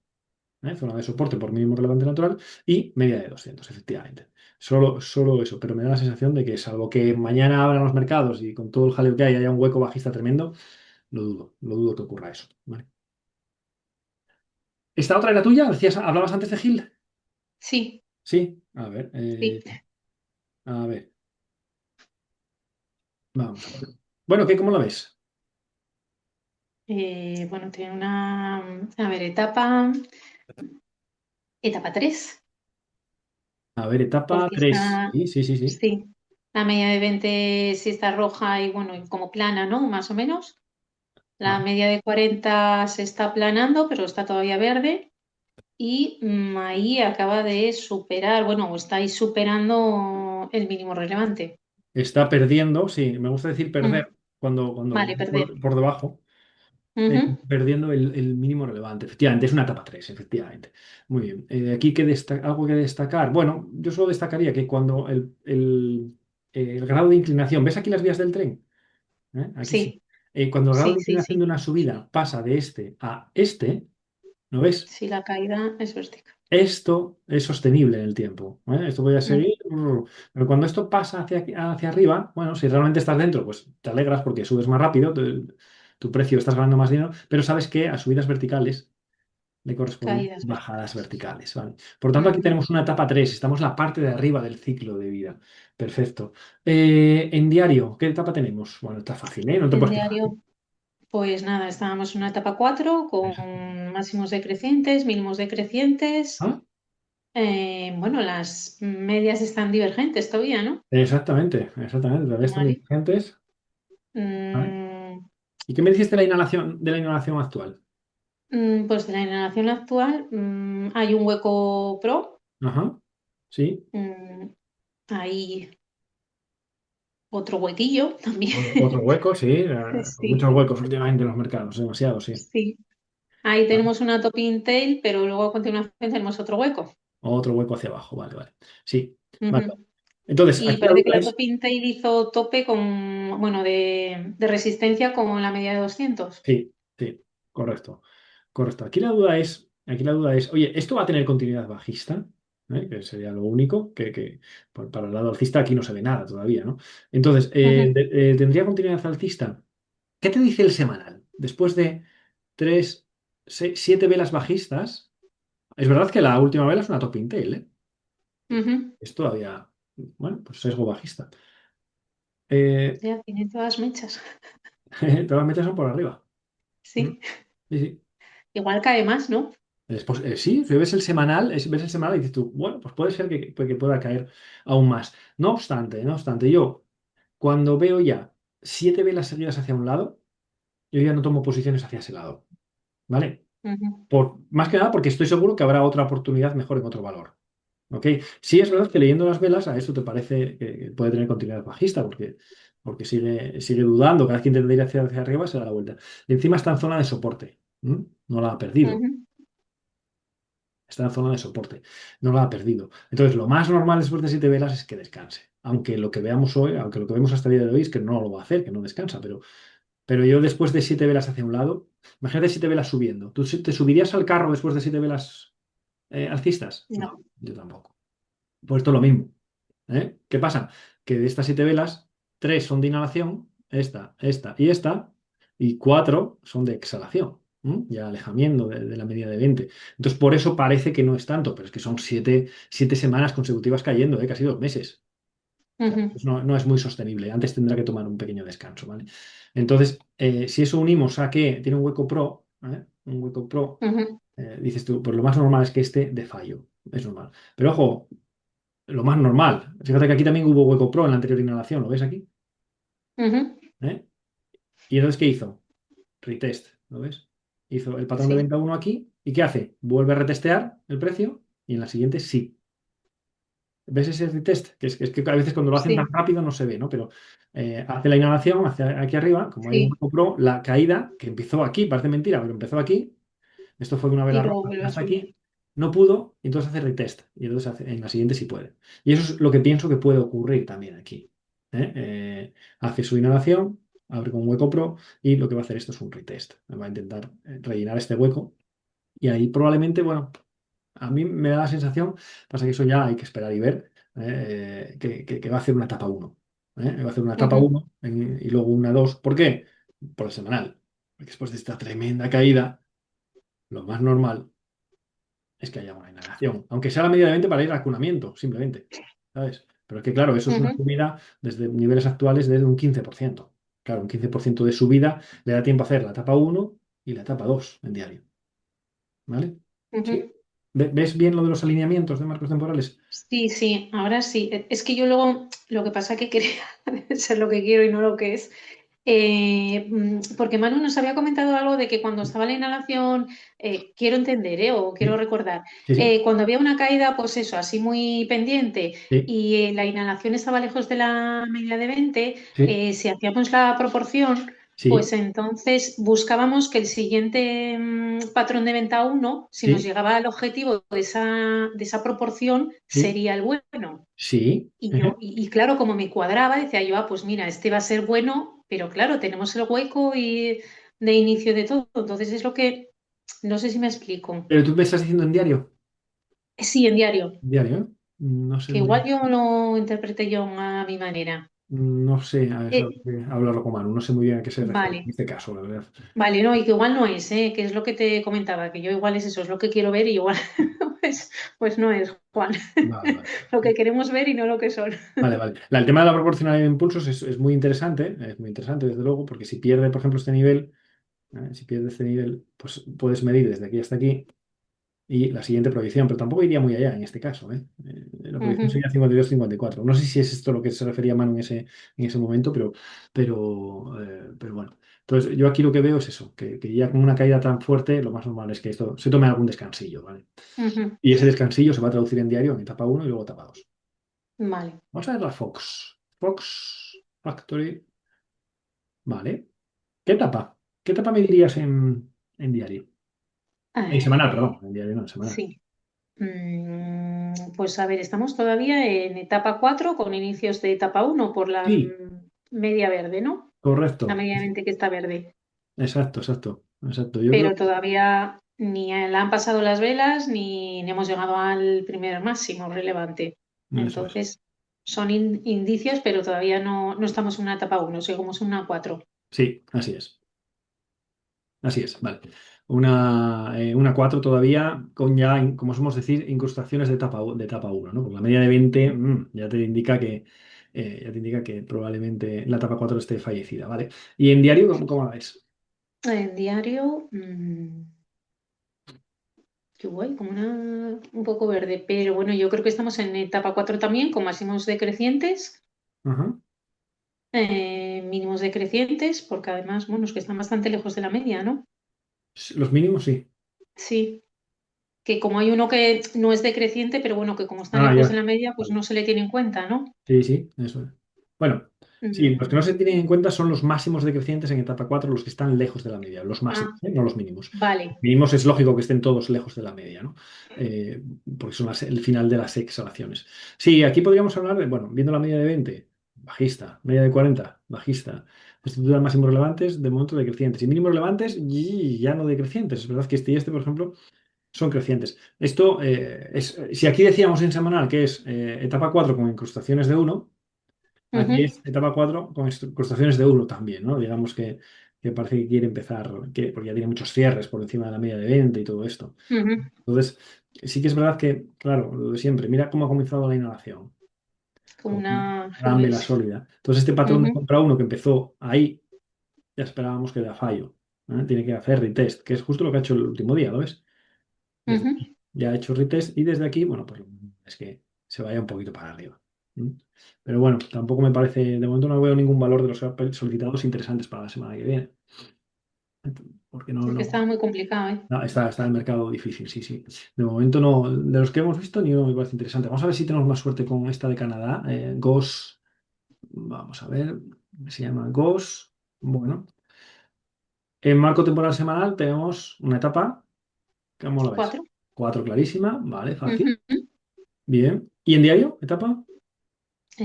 S1: zona de soporte por mínimo relevante natural, y media de 200, efectivamente. Solo eso, pero me da la sensación de que salvo que mañana abran los mercados y con todo el jaleo que hay haya un hueco bajista tremendo, lo dudo que ocurra eso. ¿Vale? ¿Esta otra era tuya? Hablabas antes de Gil.
S2: Sí,
S1: Sí, a ver,
S2: sí.
S1: vamos a ver. Bueno, ¿cómo la ves?
S2: Bueno, tiene una, a ver, etapa 3
S1: A ver, etapa
S2: porque
S1: 3.
S2: está,
S1: Sí, sí, sí, sí.
S2: sí, la media de 20 sí está roja y bueno, y como plana, ¿no? Más o menos. La
S1: Ah,
S2: media de 40 se está aplanando, pero está todavía verde. Y ahí acaba de superar, bueno, o estáis superando el mínimo relevante.
S1: está perdiendo, sí, me gusta decir
S2: Mm,
S1: perder cuando
S2: vale, perder.
S1: por debajo,
S2: Ujú,
S1: perdiendo el mínimo relevante. Efectivamente, es una etapa 3, efectivamente. Muy bien. Aquí algo que destacar. Bueno, yo solo destacaría que cuando el grado de inclinación, ¿ves aquí las vías del tren? Aquí sí.
S2: sí,
S1: Cuando el grado
S2: sí,
S1: de
S2: sí,
S1: inclinación de
S2: sí.
S1: una subida pasa de este a este, ¿no ves?
S2: Sí, la caída es vertical.
S1: Esto es sostenible en el tiempo. Esto voy a
S2: Mm,
S1: seguir. Pero cuando esto pasa hacia arriba, bueno, si realmente estás dentro, pues te alegras porque subes más rápido, tu precio estás ganando más dinero, pero sabes que a subidas verticales le corresponden
S2: caídas
S1: bajadas
S2: verticales.
S1: verticales. ¿Vale? Por tanto, aquí
S2: Ujú.
S1: tenemos una etapa 3. Estamos en la parte de arriba del ciclo de vida. Perfecto. En diario, ¿qué etapa tenemos? Bueno, está fácil, ¿eh? No te
S2: En
S1: puedes quejar.
S2: diario, pues nada, estábamos en una etapa 4 con máximos decrecientes, mínimos decrecientes.
S1: ¿Ah?
S2: Bueno, las medias están divergentes todavía, ¿no?
S1: Exactamente. Todavía están
S2: Vale.
S1: vigentes. ¿Vale?
S2: Mm,
S1: ¿Y qué me dices de la inhalación actual?
S2: pues de la inhalación actual hay un hueco pro.
S1: Ajá, sí.
S2: mm, Hay otro huequillo también.
S1: Otro hueco, sí.
S2: Sí,
S1: Muchos huecos últimamente en los mercados, demasiado, sí.
S2: sí. Ahí
S1: Vale.
S2: tenemos una top tail, pero luego a continuación tenemos otro hueco.
S1: Otro hueco hacia abajo, vale, vale. Sí, vale.
S2: Ujú.
S1: Entonces,
S2: Y
S1: aquí la
S2: parece que
S1: duda
S2: la
S1: es,
S2: top tail hizo tope con, bueno, de resistencia con la media de 200.
S1: sí, sí, correcto, correcto. Aquí la duda es, oye, ¿esto va a tener continuidad bajista? Que sería lo único que para el lado alcista aquí no se ve nada todavía, ¿no? Entonces,
S2: Ujú,
S1: ¿tendría continuidad alcista? ¿Qué te dice el semanal? Después de 7 velas bajistas, es verdad que la última vela es una top tail, ¿eh?
S2: ujú.
S1: Es todavía, bueno, pues sesgo bajista. Eh,
S2: Ya tiene todas mechas.
S1: todas las metas son por arriba. Mm,
S2: Sí.
S1: sí, sí.
S2: Igual cae más, ¿no?
S1: Sí, si ves el semanal y dices tú, bueno, pues puede ser que pueda caer aún más. No obstante, yo cuando veo ya 7 velas seguidas hacia un lado, yo ya no tomo posiciones hacia ese lado, ¿vale?
S2: Ujú,
S1: Más que nada porque estoy seguro que habrá otra oportunidad mejor en otro valor. ¿Ok? Sí es verdad que leyendo las velas a eso te parece que puede tener continuidad bajista porque sigue dudando, cada quien tendría ir hacia arriba se da la vuelta. Y encima está en zona de soporte. No la ha perdido.
S2: ujú,
S1: Está en zona de soporte. No la ha perdido. Entonces, lo más normal después de 7 velas es que descanse. Aunque lo que veamos hoy, aunque lo que vemos hasta el día de hoy es que no lo va a hacer, que no descansa, pero yo después de 7 velas hacia un lado, imagínate 7 velas subiendo. ¿Tú te subirías al carro después de 7 velas alcistas?
S2: no.
S1: No, yo tampoco. Pues esto es lo mismo. ¿Qué pasa? Que de estas 7 velas, 3 son de inhalación, esta y 4 son de exhalación, ya alejamiento de la medida de 20. Entonces, por eso parece que no es tanto, pero es que son siete semanas consecutivas cayendo, casi 2 meses.
S2: ujú,
S1: Pues no es muy sostenible. Antes tendrá que tomar un pequeño descanso, ¿vale? Entonces, si eso unimos a que tiene un hueco pro, ¿eh? Un hueco pro,
S2: ujú,
S1: dices tú, pues lo más normal es que esté de fallo. Es normal. Pero ojo, lo más normal. Fíjate que aquí también hubo hueco pro en la anterior inhalación, ¿lo ves aquí?
S2: ujú.
S1: ¿Eh? ¿Y entonces qué hizo? Retest, ¿lo ves? Hizo el patrón de
S2: Sí,
S1: venta uno aquí. ¿Y qué hace? Vuelve a retestear el precio y en la siguiente sí. ¿Ves ese retest? Que a veces cuando lo hacen tan
S2: sí,
S1: rápido no se ve, ¿no? Pero hace la inhalación, hace aquí arriba, como hay un
S2: sí.
S1: hueco pro, la caída, que empezó aquí, parece mentira, pero empezó aquí, esto fue de una
S2: Y
S1: vela
S2: luego
S1: roja
S2: vuelve a
S1: hasta
S2: subir.
S1: aquí, no pudo, y entonces hace retest, y entonces en la siguiente sí puede. Y eso es lo que pienso que puede ocurrir también aquí. ¿Eh? Hace su inhalación, abre con un hueco pro, y lo que va a hacer esto es un retest. Va a intentar rellenar este hueco, y ahí probablemente, bueno, a mí me da la sensación, pasa que eso ya hay que esperar y ver, que va a hacer una etapa uno. Va a hacer una etapa
S2: Ujú,
S1: uno y luego una 2. ¿Por qué? Por el semanal. Porque después de esta tremenda caída, lo más normal es que haya una inhalación, aunque sea la medida de 20 para ir al acunamiento, simplemente. ¿Sabes? Pero es que, claro, eso es una
S2: ujú,
S1: subida desde niveles actuales de un 15%. Claro, un 15% de subida le da tiempo a hacer la etapa uno y la etapa 2 en diario. ¿Vale? ¿Sí?
S2: ujú.
S1: ¿Ves bien lo de los alineamientos de marcos temporales?
S2: Sí, sí, ahora sí. Es que yo luego lo que pasa que quería ser lo que quiero y no lo que es. Porque Manu nos había comentado algo de que cuando estaba la inhalación, quiero entender, o quiero
S1: Sí,
S2: recordar,
S1: sí, sí,
S2: cuando había una caída, pues eso, así muy pendiente
S1: sí,
S2: y la inhalación estaba lejos de la media de 20,
S1: sí,
S2: si hacíamos la proporción, pues
S1: sí,
S2: entonces buscábamos que el siguiente patrón de venta uno, si nos
S1: sí,
S2: llegaba al objetivo de esa proporción,
S1: sí,
S2: sería el bueno.
S1: sí,
S2: Y yo, y claro, como me cuadraba, decía yo, pues mira, este va a ser bueno, pero claro, tenemos el hueco y de inicio de todo. Entonces es lo que, no sé si me explico.
S1: Pero tú me estás diciendo en diario.
S2: Sí, en diario,
S1: En diario, ¿eh? No sé
S2: que
S1: muy
S2: igual
S1: bien.
S2: yo lo interpreté yo a mi manera.
S1: No sé, a ver,
S2: Eh,
S1: hablarlo con Manu. No sé muy bien a qué se refiere en
S2: vale,
S1: este caso, la verdad.
S2: vale, no, y que igual no es, que es lo que te comentaba, que yo igual es eso, es lo que quiero ver y igual pues, pues no es, Juan.
S1: Vale, vale.
S2: Lo que queremos ver y no lo que son.
S1: Vale, vale. El tema de la proporcionalidad de impulsos es muy interesante, desde luego, porque si pierde, por ejemplo, este nivel, si pierde este nivel, pues puedes medir desde aquí hasta aquí y la siguiente proyección, pero tampoco iría muy allá en este caso, ¿eh? La proyección
S2: Ujú,
S1: sería 52-54. No sé si es esto lo que se refería Manu en ese momento, pero bueno. Entonces, yo aquí lo que veo es eso, que ya con una caída tan fuerte, lo más normal es que esto se tome algún descansillo, ¿vale?
S2: ujú.
S1: Y ese descansillo se va a traducir en diario en etapa uno y luego etapa 2.
S2: Vale.
S1: Vamos a ver la Fox. Fox Factory, ¿vale? ¿Qué etapa? ¿Qué etapa me dirías en diario? En semanal, perdón.
S2: Eh,
S1: En diario no, en semanal.
S2: sí. Pues a ver, estamos todavía en etapa 4 con inicios de etapa uno por la
S1: Sí,
S2: media verde, ¿no? La
S1: correcto.
S2: media de 20 que está verde.
S1: Exacto, exacto, exacto. Yo creo
S2: Pero todavía ni la han pasado las velas ni hemos llegado al primer máximo relevante.
S1: que eso es.
S2: Entonces, son indicios, pero todavía no estamos en una etapa uno, seguimos en una 4.
S1: Sí, así es. Así es, vale. Una 4 todavía con ya, como somos decir, incrustaciones de etapa uno, ¿no? Porque la media de 20 ya te indica que probablemente la etapa 4 esté fallecida, ¿vale? Y en diario, ¿cómo la ves?
S2: En diario, qué guay, como un poco verde. Pero bueno, yo creo que estamos en etapa 4 también, con máximos decrecientes.
S1: Ajá.
S2: Mínimos decrecientes, porque además, bueno, es que están bastante lejos de la media, ¿no?
S1: Los mínimos, sí.
S2: Sí, que como hay uno que no es decreciente, pero bueno, que como están
S1: Ah,
S2: lejos de
S1: ya.
S2: la media, pues
S1: Vale.
S2: no se le tiene en cuenta, ¿no?
S1: Sí, sí, eso es. Bueno, sí, los que no
S2: Mm,
S1: se tienen en cuenta son los máximos decrecientes en etapa 4, los que están lejos de la media, los máximos,
S2: ah,
S1: no los mínimos.
S2: vale.
S1: Mínimos es lógico que estén todos lejos de la media, ¿no? Porque son el final de las exhalaciones. Sí, aquí podríamos hablar de, bueno, viendo la media de 20, bajista, media de 40, bajista. Estructuras máximos relevantes, de momento decrecientes. Y mínimos relevantes, y ya no decrecientes. Es verdad que este y este, por ejemplo, son crecientes. Esto si aquí decíamos en semanal que es etapa 4 con incrustaciones de uno, aquí
S2: Ujú,
S1: es etapa 4 con incrustaciones de uno también, ¿no? Digamos que parece que quiere empezar, porque ya tiene muchos cierres por encima de la media de 20 y todo esto.
S2: ujú.
S1: Entonces, sí que es verdad que, claro, lo de siempre, mira cómo ha comenzado la inhalación.
S2: como
S1: con
S2: una...
S1: gran
S2: Eso
S1: vela
S2: es.
S1: sólida. Entonces este patrón de
S2: Ujú,
S1: compra uno que empezó ahí, ya esperábamos que da fallo. Tiene que hacer retest, que es justo lo que ha hecho el último día, ¿lo ves? Desde
S2: ujú.
S1: aquí ya ha hecho retest y desde aquí, bueno, pues es que se vaya un poquito para arriba. ¿Mm? Pero bueno, tampoco me parece, de momento no veo ningún valor de los solicitados interesantes para la semana que viene. Porque
S2: Es que estaba muy complicado, ¿eh?
S1: está el mercado difícil, sí, sí. De momento no, de los que hemos visto, ni uno me parece interesante. Vamos a ver si tenemos más suerte con esta de Canadá. GOS, vamos a ver, se llama GOS. Bueno, en marco temporal semanal tenemos una etapa, ¿cómo lo ves?
S2: 4.
S1: 4 clarísima, vale, fácil.
S2: Ujú.
S1: Bien. ¿Y en diario, etapa?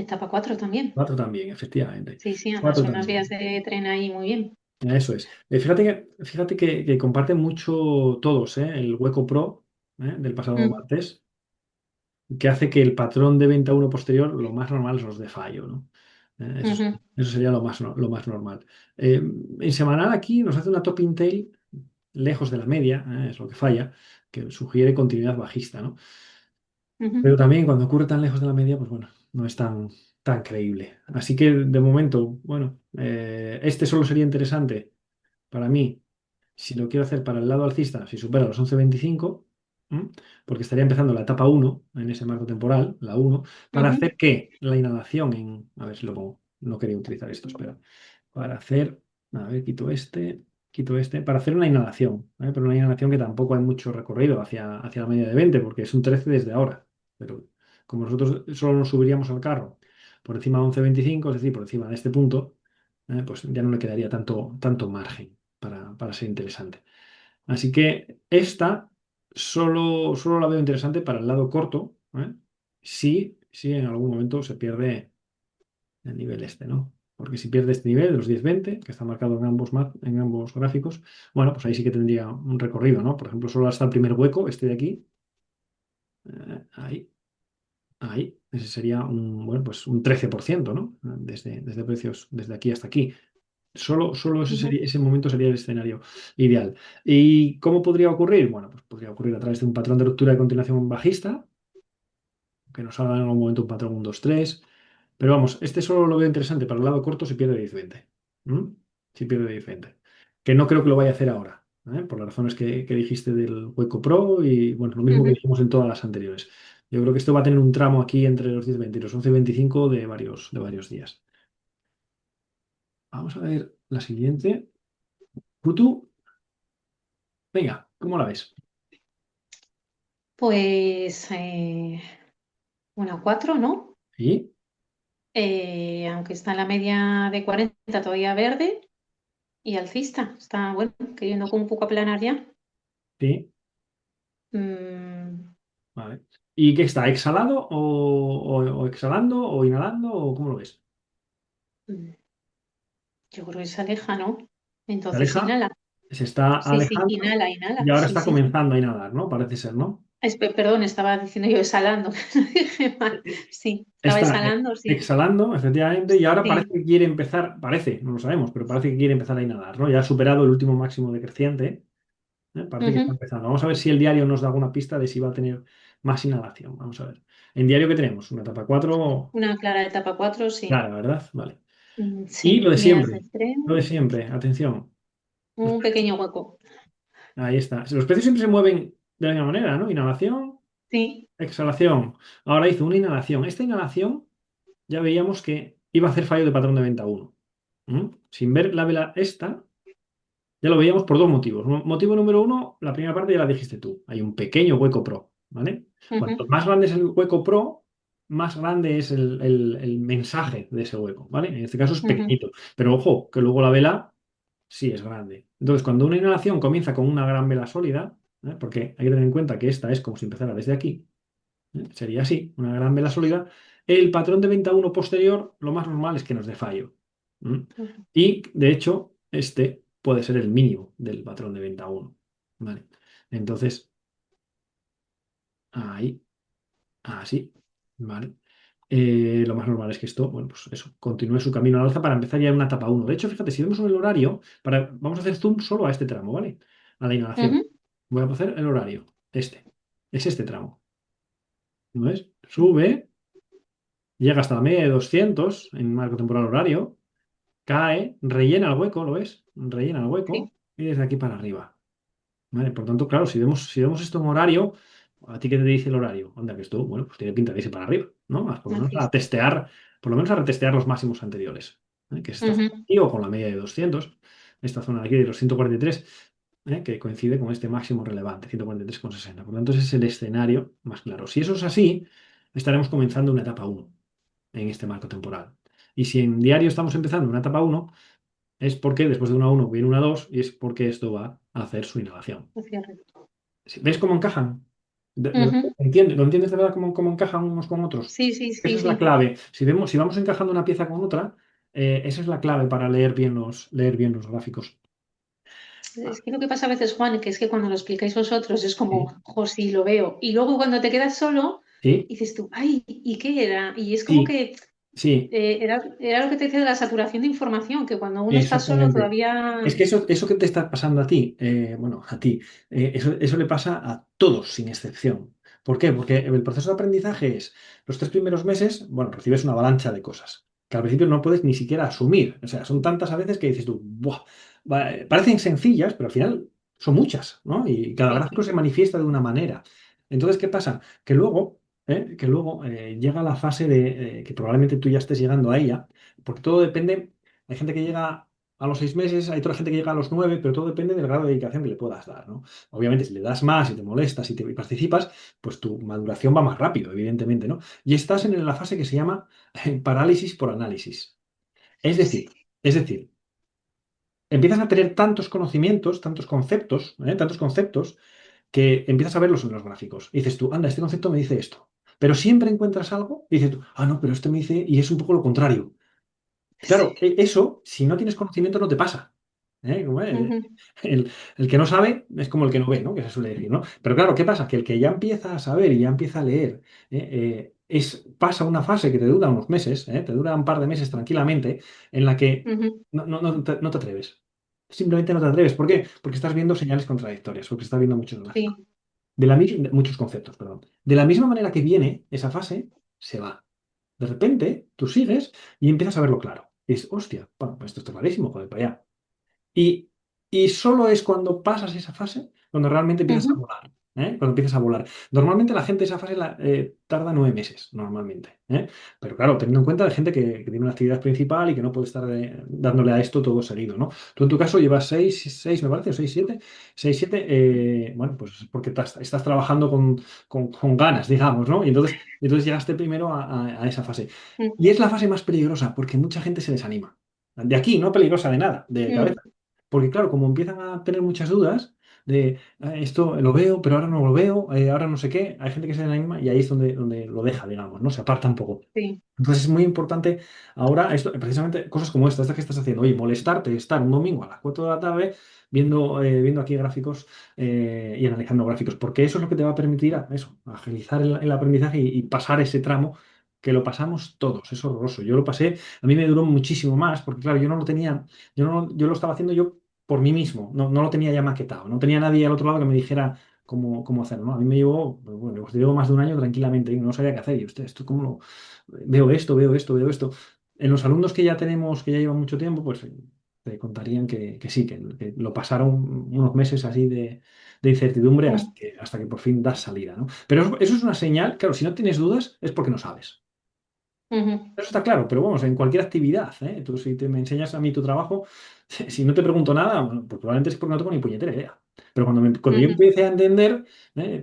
S2: Etapa 4 también.
S1: 4 también, efectivamente.
S2: Sí, sí, además
S1: 4
S2: son unas vías
S1: también.
S2: de tren ahí muy bien.
S1: Eso es. Fíjate que comparten mucho todos, el Hueco Pro, del pasado
S2: Mm,
S1: martes, que hace que el patrón de venta uno posterior, lo más normal es los de fallo, ¿no?
S2: ujú,
S1: Eso sería lo más normal. En semanal aquí nos hace una top tail lejos de la media, es lo que falla, que sugiere continuidad bajista, ¿no? Pero
S2: ujú,
S1: también cuando ocurre tan lejos de la media, pues bueno, no es tan creíble. Así que de momento, bueno, este solo sería interesante para mí si lo quiero hacer para el lado alcista, si supera los 11.25, ¿m? Porque estaría empezando la etapa uno en ese marco temporal, la uno para
S2: ujú,
S1: hacer que la inhalación a ver si lo pongo, no quería utilizar esto, espera, para hacer, a ver, quito este, para hacer una inhalación, ¿vale? Pero una inhalación que tampoco hay mucho recorrido hacia la media de 20, porque es un 13 desde ahora, pero como nosotros solo nos subiríamos al carro por encima de 11.25, es decir, por encima de este punto, pues ya no le quedaría tanto margen para ser interesante. Así que esta solo la veo interesante para el lado corto, si en algún momento se pierde el nivel este, ¿no? Porque si pierde este nivel de los 10-20, que está marcado en ambos gráficos, bueno, pues ahí sí que tendría un recorrido, ¿no? Por ejemplo, solo hasta el primer hueco, este de aquí, ahí, ahí, ese sería bueno, pues un 13%, ¿no? Desde precios, desde aquí hasta aquí. Solo
S2: ujú.
S1: ese momento sería el escenario ideal. ¿Y cómo podría ocurrir? Bueno, pues podría ocurrir a través de un patrón de ruptura de continuación bajista, que nos haga en algún momento un patrón 1-2-3. Pero vamos, este solo lo veo interesante para el lado corto si pierde 10-20. ¿Mm? Si pierde 10-20. Que no creo que lo vaya a hacer ahora, por las razones que dijiste del Hueco Pro y bueno, lo mismo que
S2: Ujú.
S1: dijimos en todas las anteriores. Yo creo que esto va a tener un tramo aquí entre los 10-20 y los 11.25 de varios días. Vamos a ver la siguiente. Futu, venga, ¿cómo la ves?
S2: Pues, bueno, 4, ¿no?
S1: Sí,
S2: Aunque está en la media de 40 todavía verde y alcista. Está, bueno, queriendo como un poco aplanar ya.
S1: sí,
S2: Mm,
S1: vale. ¿Y qué está? ¿Exhalado o exhalando o inhalando o cómo lo ves?
S2: mm, yo creo que se aleja, ¿no?
S1: Se
S2: Entonces
S1: aleja,
S2: inhala.
S1: se está
S2: Sí, sí,
S1: alejando
S2: inhala,
S1: y
S2: inhala.
S1: ahora
S2: Sí,
S1: está
S2: sí.
S1: comenzando a inhalar, ¿no? Parece ser, ¿no?
S2: Perdón, estaba diciendo yo exhalando. Dije mal. Sí, estaba
S1: Está
S2: exhalando, sí.
S1: exhalando, efectivamente, y ahora parece
S2: Sí.
S1: que quiere empezar, parece, no lo sabemos, pero parece que quiere empezar a inhalar, ¿no? Ya ha superado el último máximo decreciente, parece que está
S2: Ujú.
S1: empezando. Vamos a ver si el diario nos da alguna pista de si va a tener más inhalación. Vamos a ver. En diario, ¿qué tenemos? Una etapa 4,
S2: Una clara etapa 4, sí.
S1: clara, ¿verdad? Vale. Y
S2: Sí, vías de
S1: lo de
S2: extremo,
S1: siempre, atención. Los
S2: un
S1: precios-
S2: pequeño hueco.
S1: ahí está. Los precios siempre se mueven de la misma manera, ¿no? Inhalación,
S2: Sí.
S1: exhalación. Ahora hizo una inhalación. Esta inhalación ya veíamos que iba a hacer fallo de patrón de venta uno. Sin ver la vela esta, ya lo veíamos por dos motivos. Motivo número uno, la primera parte ya la dijiste tú. Hay un pequeño hueco pro, ¿vale? Cuanto
S2: Ujú,
S1: más grande es el hueco pro, más grande es el mensaje de ese hueco, ¿vale? En este caso es
S2: ujú,
S1: pequeñito. Pero ojo, que luego la vela sí es grande. Entonces, cuando una inhalación comienza con una gran vela sólida, porque hay que tener en cuenta que esta es como si empezara desde aquí, sería así, una gran vela sólida, el patrón de venta uno posterior, lo más normal es que nos dé fallo. ¿Mm?
S2: ujú.
S1: Y, de hecho, este puede ser el mínimo del patrón de venta uno. ¿Vale? Entonces, ahí, así, ¿vale? Lo más normal es que esto, bueno, pues eso, continúe su camino al alza para empezar ya en una etapa uno. De hecho, fíjate, si vemos el horario, vamos a hacer zoom solo a este tramo, ¿vale? A la inhalación.
S2: Ujú.
S1: Voy a hacer el horario. Es este tramo. ¿No ves? Sube, llega hasta la media de 200 en marco temporal horario, cae, rellena el hueco, ¿lo ves? Rellena el
S2: Sí.
S1: hueco y desde aquí para arriba. ¿Vale? Por tanto, claro, si vemos esto en horario, ¿a ti qué te dice el horario? Anda, que esto, bueno, pues tiene pinta de irse para arriba, ¿no? Por lo menos a
S2: Alcista.
S1: testear, por lo menos a retestear los máximos anteriores, que es esta zona de
S2: Ujú.
S1: aquí, o con la media de 200, esta zona de aquí de los 143, que coincide con este máximo relevante, 143,60. Por lo tanto, ese es el escenario más claro. Si eso es así, estaremos comenzando una etapa uno en este marco temporal. Y si en diario estamos empezando una etapa uno, es porque después de una uno viene una 2 y es porque esto va a hacer su inhalación.
S2: Hacia arriba.
S1: ¿Ves cómo encajan?
S2: Ujú.
S1: ¿Lo entiendes de verdad cómo encajan unos con otros?
S2: Sí, sí,
S1: Esa
S2: sí,
S1: es la
S2: sí.
S1: clave. Si vamos encajando una pieza con otra, esa es la clave para leer bien los gráficos.
S2: Es que lo que pasa a veces, Juan, que es que cuando lo explicáis vosotros es
S1: Sí,
S2: como, jo, sí, lo veo. Y luego cuando te quedas solo,
S1: sí,
S2: dices tú, ay, ¿y qué era? Y es como
S1: sí,
S2: que
S1: sí,
S2: era lo que te decía de la saturación de información, que cuando uno está solo
S1: exactamente. Es
S2: todavía...
S1: que eso que te está pasando a ti, bueno, a ti, eso le pasa a todos sin excepción. ¿Por qué? Porque el proceso de aprendizaje es, los 3 primeros meses, bueno, recibes una avalancha de cosas que al principio no puedes ni siquiera asumir. O sea, son tantas a veces que dices tú, "Buah, parecen sencillas, pero al final son muchas, ¿no? Y cada
S2: Sí.
S1: gráfico se manifiesta de una manera. Entonces, ¿qué pasa? Que luego llega la fase de que probablemente tú ya estés llegando a ella, porque todo depende. Hay gente que llega a los 6 meses, hay otra gente que llega a los 9, pero todo depende del grado de dedicación que le puedas dar, ¿no? Obviamente, si le das más, si te molestas, y participas, pues tu maduración va más rápido, evidentemente, ¿no? Y estás en la fase que se llama parálisis por análisis. Es
S2: Sí.
S1: decir, es decir, empiezas a tener tantos conocimientos, tantos conceptos, que empiezas a verlos en los gráficos. Y dices tú, anda, este concepto me dice esto. Pero siempre encuentras algo y dices tú, ah, no, pero este me dice, y es un poco lo contrario.
S2: Sí.
S1: Claro, eso, si no tienes conocimiento, no te pasa. Como,
S2: Ujú.
S1: el que no sabe es como el que no ve, ¿no? Que se suele decir, ¿no? Pero claro, ¿qué pasa? Que el que ya empieza a saber y ya empieza a leer, pasa una fase que te dura unos meses, te dura un par de meses tranquilamente, en la que
S2: Ujú.
S1: no te atreves. Simplemente no te atreves. ¿Por qué? Porque estás viendo señales contradictorias, porque estás viendo muchos gráficos.
S2: Sí.
S1: Muchos conceptos, perdón. De la misma manera que viene esa fase, se va. De repente, tú sigues y empiezas a verlo claro. Y dices, hostia, bueno, pues esto está clarísimo, joder, para allá. Y, y solo es cuando pasas esa fase cuando realmente empiezas a
S2: Ujú.
S1: volar. Cuando empiezas a volar. Normalmente la gente esa fase tarda 9 meses, normalmente. Pero claro, teniendo en cuenta de gente que tiene una actividad principal y que no puede estar dándole a esto todo seguido, ¿no? Tú en tu caso llevas 6, me parece, o 6, 7, bueno, pues es porque estás trabajando con ganas, digamos, ¿no? Y entonces llegaste primero a esa fase. Y es la fase más peligrosa porque mucha gente se desanima. De aquí, no peligrosa de nada, de
S2: Ujú.
S1: cabeza. Porque claro, como empiezan a tener muchas dudas de esto lo veo, pero ahora no lo veo, ahora no sé qué, hay gente que se desanima y ahí es donde lo deja, digamos, ¿no? Se aparta un poco.
S2: Sí.
S1: Entonces es muy importante ahora, esto, precisamente cosas como estas que estás haciendo, oye, molestarte, estar un domingo a las 4 de la tarde viendo aquí gráficos y analizando gráficos, porque eso es lo que te va a permitir eso, agilizar el aprendizaje y pasar ese tramo que lo pasamos todos, es horroroso. Yo lo pasé, a mí me duró muchísimo más, porque claro, yo no lo tenía, yo lo estaba haciendo yo por mí mismo, no lo tenía ya maquetado, no tenía nadie al otro lado que me dijera cómo hacerlo, ¿no? A mí me llevó, pues, bueno, pues llevo más de un año tranquilamente y no sabía qué hacer. Y usted, ¿esto cómo lo, veo esto, veo esto, veo esto? En los alumnos que ya tenemos, que ya llevan mucho tiempo, pues te contarían que sí, que lo pasaron unos meses así de incertidumbre hasta
S2: Ujú.
S1: que por fin das salida, ¿no? Pero eso es una señal, claro, si no tienes dudas es porque no sabes.
S2: Ujú.
S1: Eso está claro, pero vamos, en cualquier actividad, ¿eh? Tú si me enseñas a mí tu trabajo, si no te pregunto nada, bueno, pues probablemente es porque no tengo ni puñetera idea. Pero cuando yo
S2: Ujú.
S1: empiece a entender,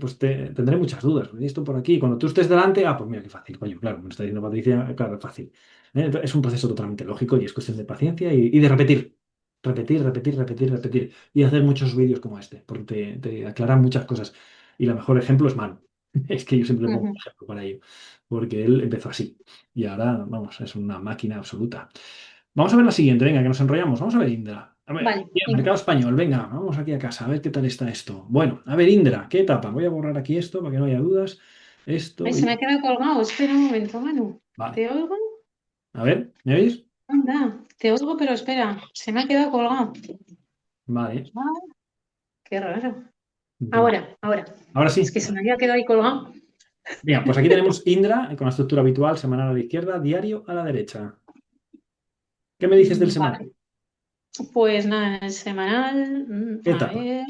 S1: pues tendré muchas dudas. Esto por aquí, cuando tú estés delante, pues mira qué fácil, coño, claro, me lo está diciendo Patricia, claro, es fácil. Entonces, es un proceso totalmente lógico y es cuestión de paciencia y de repetir. Repetir, repetir, repetir, repetir. Y hacer muchos vídeos como este, porque te aclaran muchas cosas. Y el mejor ejemplo es Manu. Es que yo siempre le pongo un
S2: Ujú.
S1: ejemplo para ello, porque él empezó así. Y ahora, vamos, es una máquina absoluta. Vamos a ver la siguiente, venga, que nos enrollamos. Vamos a ver, Indra. A ver,
S2: Vale,
S1: bien,
S2: venga.
S1: mercado español, venga, vamos aquí a casa, a ver qué tal está esto. Bueno, a ver, Indra, ¿qué etapa? Voy a borrar aquí esto para que no haya dudas.
S2: Ay,
S1: Esto
S2: se me
S1: y.
S2: ha quedado colgado. Espera un momento, Manu.
S1: Vale.
S2: ¿Te oigo?
S1: A ver, ¿me oís?
S2: Anda, te oigo, pero espera. Se me ha quedado colgado.
S1: Vale.
S2: Ah, qué raro.
S1: Intenta.
S2: Ahora.
S1: Ahora
S2: Es
S1: sí.
S2: que se me había quedado ahí colgado.
S1: Bien, pues aquí tenemos Indra con la estructura habitual, semanal a la izquierda, diario a la derecha. ¿Qué me dices del semanal?
S2: Vale, pues nada, en el semanal, a
S1: Etapa.
S2: ver,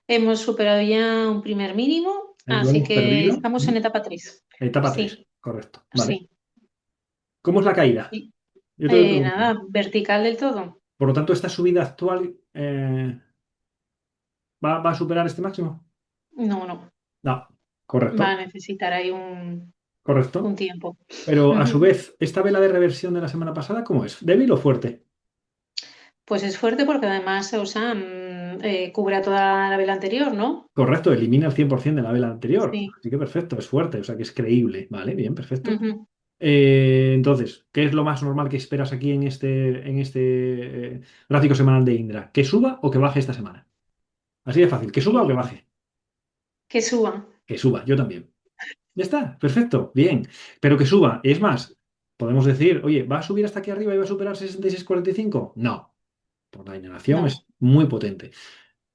S2: hemos superado ya un primer mínimo,
S1: Lo
S2: así
S1: hemos
S2: que
S1: perdido.
S2: estamos en etapa 3.
S1: Etapa 3,
S2: Sí,
S1: correcto. Vale.
S2: sí.
S1: ¿Cómo es la caída?
S2: Sí.
S1: Yo te lo pregunto.
S2: Nada, vertical del todo.
S1: Por lo tanto, esta subida actual ¿va a superar este máximo?
S2: No, no,
S1: No,
S2: va
S1: correcto,
S2: a necesitar ahí un
S1: correcto.
S2: tiempo.
S1: Pero a su vez, ¿esta vela de reversión de la semana pasada cómo es? ¿Débil o fuerte?
S2: Pues es fuerte porque además se usa, cubre a toda la vela anterior, ¿no?
S1: Correcto, elimina el 100% de la vela anterior.
S2: Sí.
S1: Así que perfecto, es fuerte, o sea que es creíble. Vale, bien, perfecto.
S2: Ujú.
S1: Entonces, ¿qué es lo más normal que esperas aquí en este gráfico semanal de Indra? ¿Que suba o que baje esta semana? Así de fácil, ¿que suba o que
S2: Eh,
S1: baje?
S2: que suba.
S1: Que suba, yo también. Ya está, perfecto, bien. Pero que suba, es más, podemos decir, oye, ¿va a subir hasta aquí arriba y va a superar 66,45? No, por la inhalación
S2: No.
S1: es muy potente.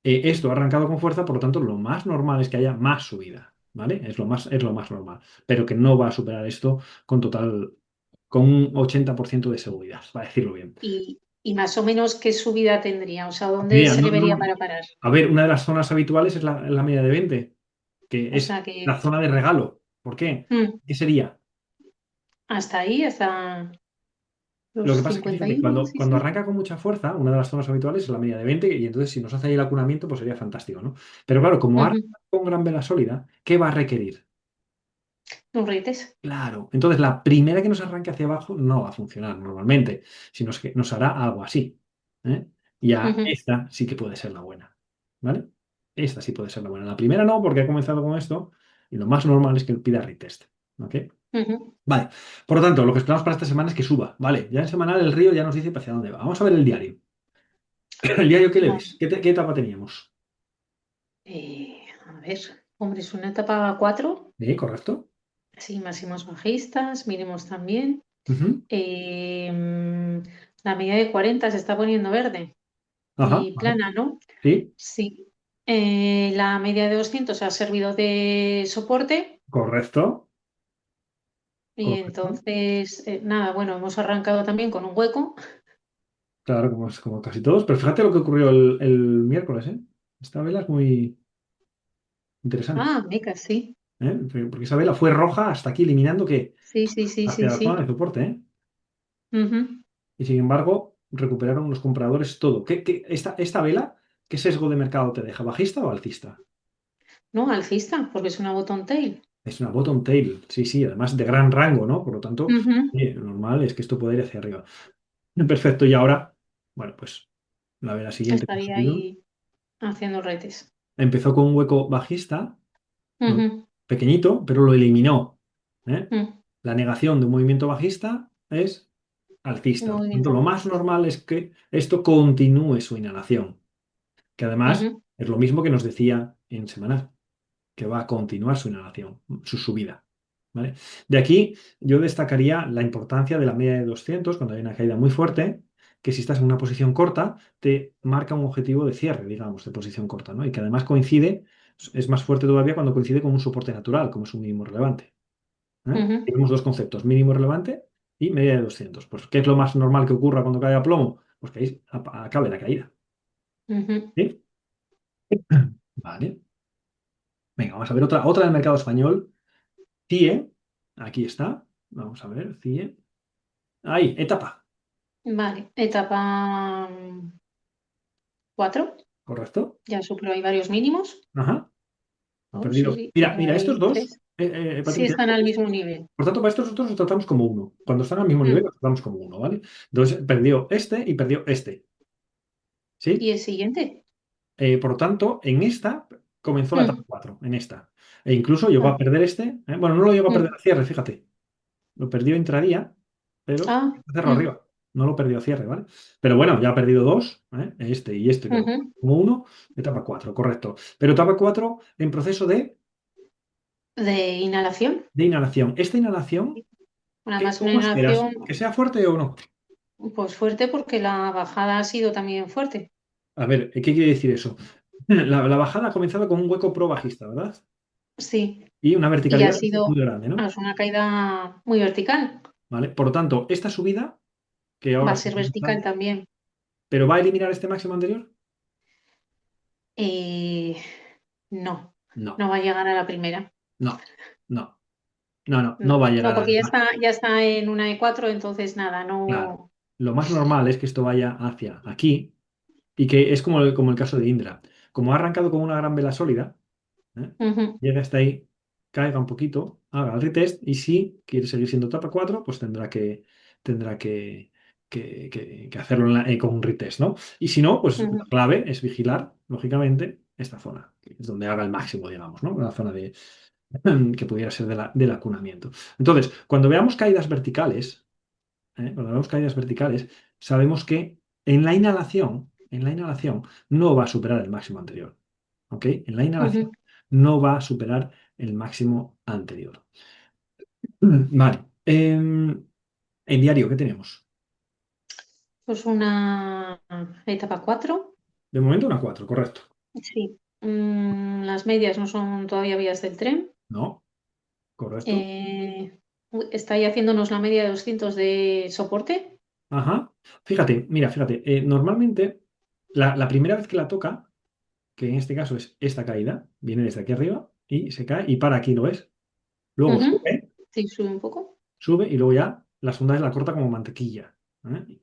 S1: Esto ha arrancado con fuerza, por lo tanto, lo más normal es que haya más subida, ¿vale? Es lo más normal, pero que no va a superar esto con un 80% de seguridad, para decirlo bien.
S2: Y más o menos qué subida tendría, o sea, ¿dónde
S1: Mira,
S2: se le vería para parar?
S1: a ver, una de las zonas habituales es la media de 20, que
S2: O
S1: es
S2: sea que
S1: la zona de regalo. ¿Por qué?
S2: mm,
S1: ¿Qué sería?
S2: hasta ahí, hasta
S1: Lo que
S2: los
S1: pasa es que,
S2: cincuenta
S1: fíjate,
S2: y uno
S1: cuando,
S2: sí,
S1: cuando
S2: sí.
S1: arranca con mucha fuerza, una de las zonas habituales es la media de 20 y entonces si nos hace ahí el acunamiento, pues sería fantástico, ¿no? Pero claro, como arranca
S2: Ujú.
S1: con gran vela sólida, ¿qué va a requerir?
S2: Los rietes.
S1: Claro, entonces la primera que nos arranque hacia abajo no va a funcionar normalmente, sino es que nos hará algo así. ¿Eh? Y a
S2: Ujú,
S1: esta sí que puede ser la buena, ¿vale? Esta sí puede ser la buena. La primera no, porque ha comenzado con esto y lo más normal es que pida retest. ¿Ok?
S2: ujú.
S1: Vale, por lo tanto, lo que esperamos para esta semana es que suba, ¿vale? Ya en semanal el río ya nos dice hacia dónde va. Vamos a ver el diario. ¿El diario qué le ves?
S2: Vale.
S1: ¿Qué etapa teníamos?
S2: A ver, hombre, es una etapa 4.
S1: ¿Correcto?
S2: Sí, máximos bajistas, mínimos también.
S1: Ujú.
S2: La media de 40 se está poniendo verde
S1: Ajá,
S2: y
S1: vale.
S2: plana, ¿no?
S1: Sí,
S2: Sí. La media de 200 ha servido de soporte
S1: correcto,
S2: y
S1: correcto.
S2: entonces, nada, bueno, hemos arrancado también con un hueco.
S1: Claro, como casi todos. Pero fíjate lo que ocurrió el miércoles, ¿eh? Esta vela es muy interesante,
S2: Ah, meca, sí.
S1: ¿eh? Porque esa vela fue roja hasta aquí, eliminando que
S2: Sí, sí, sí, sí,
S1: hacia la zona de
S2: sí.
S1: soporte, ¿eh?
S2: Ujú.
S1: Y sin embargo, recuperaron los compradores todo. Esta vela, qué sesgo de mercado te deja? ¿Bajista o alcista?
S2: No, alcista, porque es una bottom tail.
S1: Es una bottom tail, sí, sí, además de gran rango, ¿no? Por lo tanto,
S2: Ujú.
S1: lo normal es que esto pueda ir hacia arriba. Perfecto, y ahora, bueno, pues la vela siguiente que ha
S2: Estaría
S1: subido
S2: ahí haciendo retes.
S1: empezó con un hueco bajista, ¿no?
S2: Ujú.
S1: Pequeñito, pero lo eliminó. ¿Eh?
S2: Mm.
S1: La negación de un movimiento bajista es alcista. Por lo tanto,
S2: Movimiento
S1: lo más
S2: bajista.
S1: normal es que esto continúe su inhalación, que además
S2: Ujú,
S1: es lo mismo que nos decía en semanal, que va a continuar su inhalación, su subida. ¿Vale? De aquí yo destacaría la importancia de la media de 200 cuando hay una caída muy fuerte, que si estás en una posición corta, te marca un objetivo de cierre, digamos, de posición corta, ¿no? Y que además coincide, es más fuerte todavía cuando coincide con un soporte natural, como es un mínimo relevante. ¿Eh?
S2: ujú.
S1: Tenemos dos conceptos, mínimo relevante y media de 200. Pues, ¿qué es lo más normal que ocurra cuando cae a plomo? Pues que ahí acabe la caída.
S2: Ujú.
S1: ¿Sí? Vale. Venga, vamos a ver otra del mercado español. CIE. Aquí está. Vamos a ver, CIE. Ahí, etapa.
S2: Vale, etapa 4.
S1: ¿Correcto?
S2: Ya superó ahí varios mínimos.
S1: Ajá. Ha
S2: Oh,
S1: perdido.
S2: sí,
S1: Mira,
S2: tiene
S1: mira, estos
S2: ahí
S1: dos,
S2: 3. Sí,
S1: Patricia,
S2: están al mismo nivel.
S1: por tanto, para estos nosotros los tratamos como uno. Cuando están al mismo nivel,
S2: Mm.
S1: los tratamos como uno, ¿vale? Entonces, perdió este y perdió este. ¿Sí?
S2: ¿Y el siguiente?
S1: Por lo tanto, en esta comenzó la etapa
S2: Mm.
S1: 4 en esta. E incluso llegó a
S2: Ah,
S1: perder este. Bueno, no lo llegó a perder
S2: mm.
S1: a cierre, fíjate. Lo perdió intradía, pero
S2: Ah,
S1: cerró
S2: mm.
S1: arriba. No lo perdió a cierre, ¿vale? Pero bueno, ya ha perdido dos, ¿eh? Este y este, que
S2: Ujú.
S1: como uno, etapa 4 correcto. Pero etapa 4 en proceso
S2: De inhalación.
S1: de inhalación. Esta inhalación,
S2: Además, una
S1: ¿cómo esperas?
S2: inhalación,
S1: ¿Que sea fuerte o no?
S2: pues fuerte porque la bajada ha sido también fuerte.
S1: A ver, ¿qué quiere decir eso? La bajada ha comenzado con un hueco pro bajista, ¿verdad?
S2: sí.
S1: y una
S2: Y ha
S1: verticalidad muy
S2: sido
S1: grande, ¿no?
S2: es una caída muy vertical.
S1: ¿Vale? Por lo tanto, esta subida, que
S2: Va
S1: ahora
S2: a
S1: sí
S2: ser
S1: que
S2: vertical
S1: está,
S2: también.
S1: ¿pero va a eliminar este máximo anterior?
S2: Eh, no,
S1: No,
S2: no va a llegar a la primera.
S1: no, no, no
S2: No,
S1: va a
S2: no,
S1: llegar
S2: porque
S1: al máximo.
S2: ya está en una E4, entonces nada,
S1: Claro.
S2: no.
S1: Lo más normal es que esto vaya hacia aquí y que es como el caso de Indra. Como ha arrancado con una gran vela sólida, ¿eh?
S2: Ujú,
S1: Llega hasta ahí, caiga un poquito, haga el retest y si quiere seguir siendo etapa 4 pues tendrá que hacerlo con un retest, ¿no? Y si no, pues la
S2: ujú,
S1: clave es vigilar, lógicamente, esta zona, que es donde haga el máximo, digamos, ¿no? La zona que pudiera ser del acunamiento. Entonces, cuando vemos caídas verticales, sabemos que en la inhalación no va a superar el máximo anterior. ¿Ok? En la inhalación
S2: ujú.
S1: no va a superar el máximo anterior. Vale. En diario, ¿qué tenemos?
S2: Pues una etapa 4.
S1: De momento una 4, correcto.
S2: Sí. Las medias no son todavía vías del tren.
S1: No, correcto.
S2: Eh, Está ahí haciéndonos la media de 200 de soporte.
S1: Ajá. Fíjate, mira, fíjate. Normalmente, la primera vez que la toca, que en este caso es esta caída, viene desde aquí arriba y se cae y para aquí, ¿lo ves? Luego
S2: Ujú.
S1: sube.
S2: Sí, sube un poco.
S1: Sube y luego ya la segunda vez la corta como mantequilla.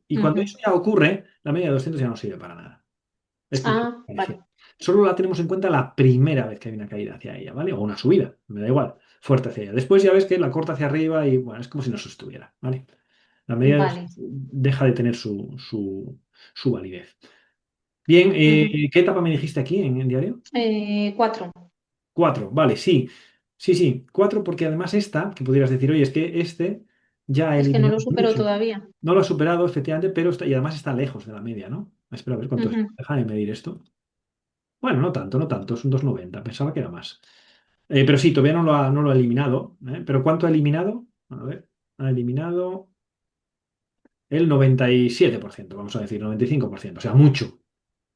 S1: Y cuando
S2: Ujú.
S1: eso ya ocurre, la media de 200 ya no sirve para nada. Es punto de
S2: Ah,
S1: comparación.
S2: vale.
S1: Solo la tenemos en cuenta la primera vez que hay una caída hacia ella, ¿vale? O una subida, me da igual, fuerte hacia ella. Después ya ves que la corta hacia arriba y bueno, es como si no se estuviera, ¿vale? La media de
S2: Vale.
S1: 200 deja de tener su validez. Bien,
S2: Ujú.
S1: ¿qué etapa me dijiste aquí en diario?
S2: 4.
S1: 4, vale, sí. Sí, sí, 4 porque además esta, que pudieras decir, oye, es que este ya ha
S2: Es que no
S1: eliminado
S2: lo supero
S1: mucho.
S2: todavía.
S1: No lo ha superado, efectivamente, pero y además está lejos de la media, ¿no? Espera a ver cuánto es.
S2: Ujú.
S1: Déjame medir esto. Bueno, no tanto, no tanto, es un 2,90. Pensaba que era más. Pero sí, todavía no lo ha eliminado. ¿Pero cuánto ha eliminado? A ver, ha eliminado el 97%, vamos a decir, 95%, o sea, mucho.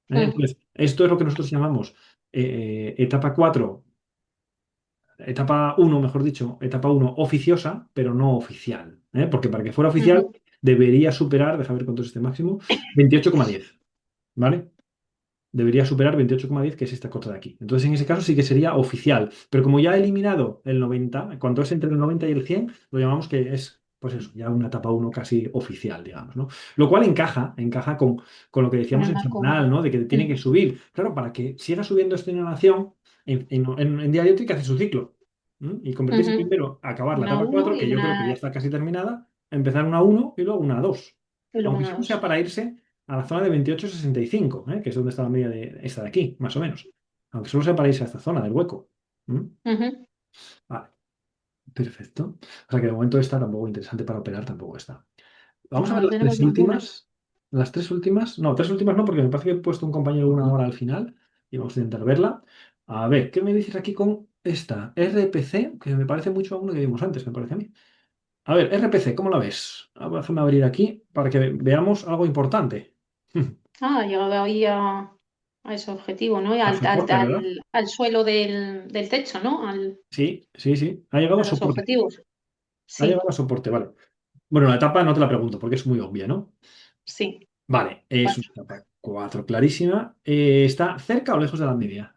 S2: Mm.
S1: Entonces, esto es lo que nosotros llamamos etapa 4. Etapa uno, mejor dicho, etapa uno oficiosa, pero no oficial. Porque para que fuera oficial
S2: Ujú.
S1: debería superar, déjame ver cuánto es este máximo, 28,10. ¿Vale? Debería superar 28,10, que es esta cota de aquí. Entonces, en ese caso sí que sería oficial. Pero como ya ha eliminado el 90, cuando es entre el 90 y el 100, lo llamamos que es, pues eso, ya una etapa uno casi oficial, digamos, ¿no? Lo cual encaja con lo que
S2: Con
S1: decíamos
S2: el
S1: en
S2: marco.
S1: semanal, ¿no? De que tiene
S2: Mm.
S1: que subir. Claro, para que siga subiendo esta innovación, en diario tiene que hacer su ciclo. Y convertirse
S2: Ujú.
S1: primero, acabar la
S2: Una
S1: etapa
S2: 1
S1: 4, que
S2: y
S1: yo creo que ya
S2: una
S1: está casi terminada, empezar una uno y luego una 2.
S2: y luego
S1: Aunque
S2: una
S1: solo sea
S2: 2.
S1: para irse a la zona de 28,65, que es donde está la media de esta de aquí, más o menos. Aunque solo sea para irse a esta zona del hueco. ¿Mm?
S2: Ujú.
S1: Vale, perfecto. O sea que de momento esta tampoco interesante para operar, tampoco está. Vamos a
S2: No,
S1: ver
S2: no
S1: las
S2: tenemos
S1: tres
S2: ninguna.
S1: últimas. Las tres últimas. No, tres últimas no, porque me parece que he puesto un compañero una hora al final y vamos a intentar verla. A ver, ¿qué me dices aquí con esta? RPC, que me parece mucho a uno que vimos antes, me parece a mí. A ver, RPC, ¿cómo la ves? Déjame abrir aquí para que veamos algo importante.
S2: Ah, ha llegado ahí a ese objetivo, ¿no? Y
S1: A soporte, ¿verdad?
S2: al suelo del techo, ¿no?
S1: Sí, sí, sí. Ha llegado
S2: A
S1: a
S2: los
S1: soporte.
S2: objetivos.
S1: Ha llegado
S2: Sí,
S1: a soporte, vale. Bueno, la etapa no te la pregunto porque es muy obvia, ¿no?
S2: sí.
S1: Vale, es una
S2: 4.
S1: etapa 4 clarísima. ¿Está cerca o lejos de la media?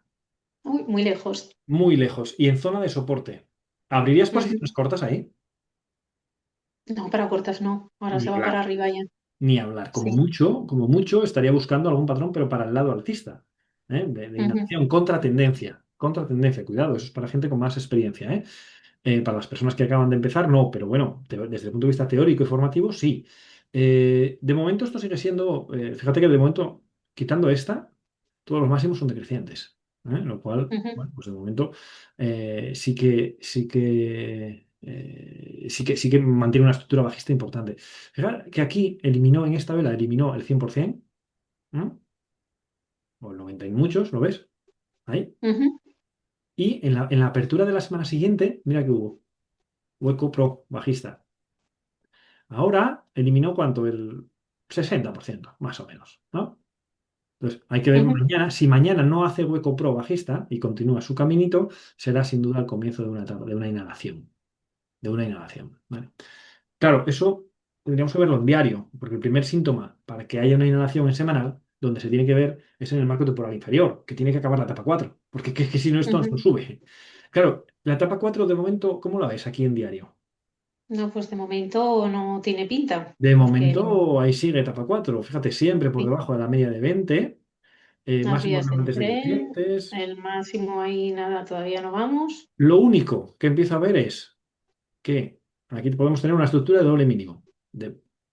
S2: Uy, muy lejos.
S1: Muy lejos. Y en zona de soporte. ¿Abrirías
S2: Ujú.
S1: posiciones cortas ahí?
S2: No, para cortas no. Ahora
S1: Ni
S2: se va para
S1: hablar.
S2: arriba ya.
S1: Ni hablar.
S2: Sí.
S1: Como mucho, estaría buscando algún patrón, pero para el lado alcista. De
S2: Ujú,
S1: inacción, contratendencia. Contratendencia, cuidado, eso es para gente con más experiencia. Para las personas que acaban de empezar, no, pero bueno, desde el punto de vista teórico y formativo, sí. De momento esto sigue siendo, fíjate que de momento, quitando esta, todos los máximos son decrecientes. Lo cual,
S2: ujú,
S1: bueno, pues de momento sí que mantiene una estructura bajista importante. Fíjate que aquí eliminó, en esta vela, eliminó el 100%, ¿no? O el 90 y muchos, ¿lo ves? Ahí.
S2: ujú,
S1: Y en la apertura de la semana siguiente, mira que hubo hueco pro bajista. Ahora eliminó cuánto, el 60%, más o menos, ¿no? Entonces, hay que ver
S2: Ujú,
S1: mañana. Si mañana no hace hueco pro bajista y continúa su caminito, será sin duda el comienzo de una etapa, de una inhalación. De una inhalación. ¿Vale? Claro, eso tendríamos que verlo en diario, porque el primer síntoma para que haya una inhalación en semanal, donde se tiene que ver, es en el marco temporal inferior, que tiene que acabar la etapa 4 porque que si no esto no
S2: ujú.
S1: sube. Claro, la etapa 4 de momento, ¿cómo la ves aquí en diario?
S2: No, pues de momento no tiene pinta,
S1: De
S2: porque
S1: momento ahí sigue etapa 4 fíjate, siempre por
S2: sí,
S1: debajo de la media de 20,
S2: las
S1: máximos
S2: vías del
S1: relevantes
S2: tren,
S1: decrecientes.
S2: el máximo ahí nada, todavía no vamos.
S1: Lo único que empiezo a ver es que aquí podemos tener una estructura de doble mínimo.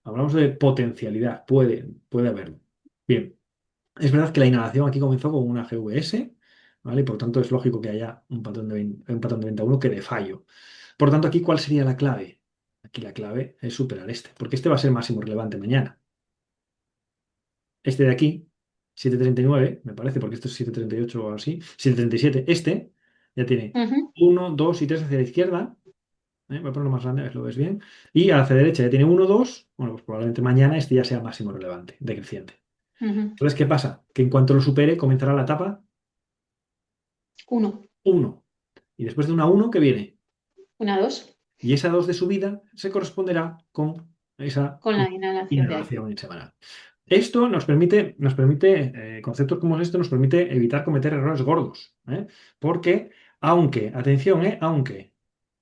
S1: Hablamos de potencialidad, puede haberlo. Bien. Es verdad que la inhalación aquí comenzó con una GVS, ¿vale? Y por tanto es lógico que haya un patrón de venta 1 que de fallo. Por tanto, aquí, ¿cuál sería la clave? Aquí la clave es superar este, porque este va a ser máximo relevante mañana. Este de aquí, 739 me parece, porque esto es 738 o así, 737 este ya tiene
S2: Ujú,
S1: uno 2 y 3 hacia la izquierda. Voy a ponerlo más grande, a ver si lo ves bien. Y hacia la derecha ya tiene uno 2. Bueno, pues probablemente mañana este ya sea máximo relevante, decreciente.
S2: ujú.
S1: Entonces, ¿qué pasa? Que en cuanto lo supere, comenzará la etapa
S2: Uno,
S1: 1. Y después de una uno ¿qué viene?
S2: una, dos,
S1: Y esa 2 de subida se corresponderá con esa
S2: con la inhalación de ahí.
S1: inhalación en semanal. Esto nos permite, conceptos como este nos permite evitar cometer errores gordos. Porque, aunque, atención,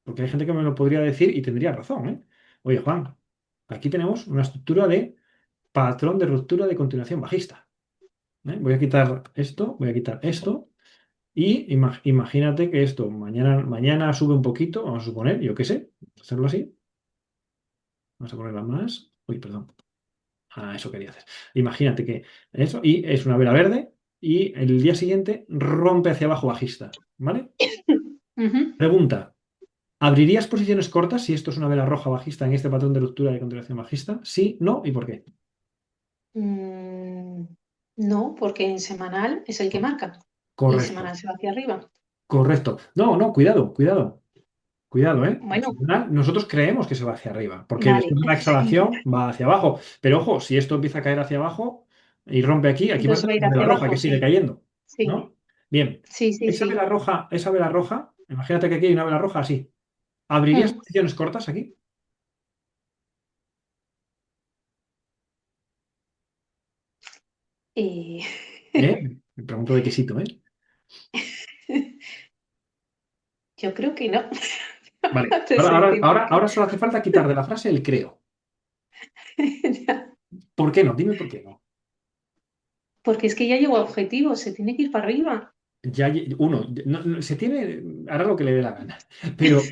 S1: porque hay gente que me lo podría decir y tendría razón. Oye, Juan, aquí tenemos una estructura de patrón de ruptura de continuación bajista. Voy a quitar esto, voy a quitar esto. Y imagínate que esto mañana sube un poquito, vamos a suponer, yo qué sé, hacerlo así. Vamos a ponerla más. Uy, perdón. Eso quería hacer. Imagínate que eso, y es una vela verde, y el día siguiente rompe hacia abajo bajista. ¿Vale?
S2: Ujú.
S1: Pregunta: ¿abrirías posiciones cortas si esto es una vela roja bajista en este patrón de ruptura de continuación bajista? Sí, no, ¿y por qué?
S2: Mm, no, porque en semanal es el que marca y en
S1: Correcto,
S2: semanal se va hacia arriba.
S1: correcto. No, no, cuidado, cuidado. Cuidado, ¿eh? En
S2: Bueno,
S1: general, nosotros creemos que se va hacia arriba, porque
S2: vale,
S1: después de una
S2: sí.
S1: exhalación va hacia abajo. Pero ojo, si esto empieza a caer hacia abajo y rompe aquí, aquí va a
S2: Entonces
S1: tener
S2: va a ir
S1: una vela
S2: hacia
S1: roja
S2: abajo,
S1: que sigue
S2: sí,
S1: cayendo,
S2: sí,
S1: ¿no? Bien,
S2: sí, sí, sí.
S1: esa vela roja, imagínate que aquí hay una vela roja así. ¿Abrirías
S2: Mm.
S1: posiciones cortas aquí?
S2: Eh,
S1: Me pregunto de qué sitio, ¿eh?
S2: Yo creo que no,
S1: Vale,
S2: te
S1: ahora,
S2: soy
S1: ahora, ahora,
S2: sincera.
S1: ahora solo hace falta quitar de la frase el creo.
S2: Ya.
S1: ¿Por qué no? Dime por qué no.
S2: Porque es que ya llegó a objetivo, se tiene que ir para arriba.
S1: Se tiene, hará lo que le dé la gana, pero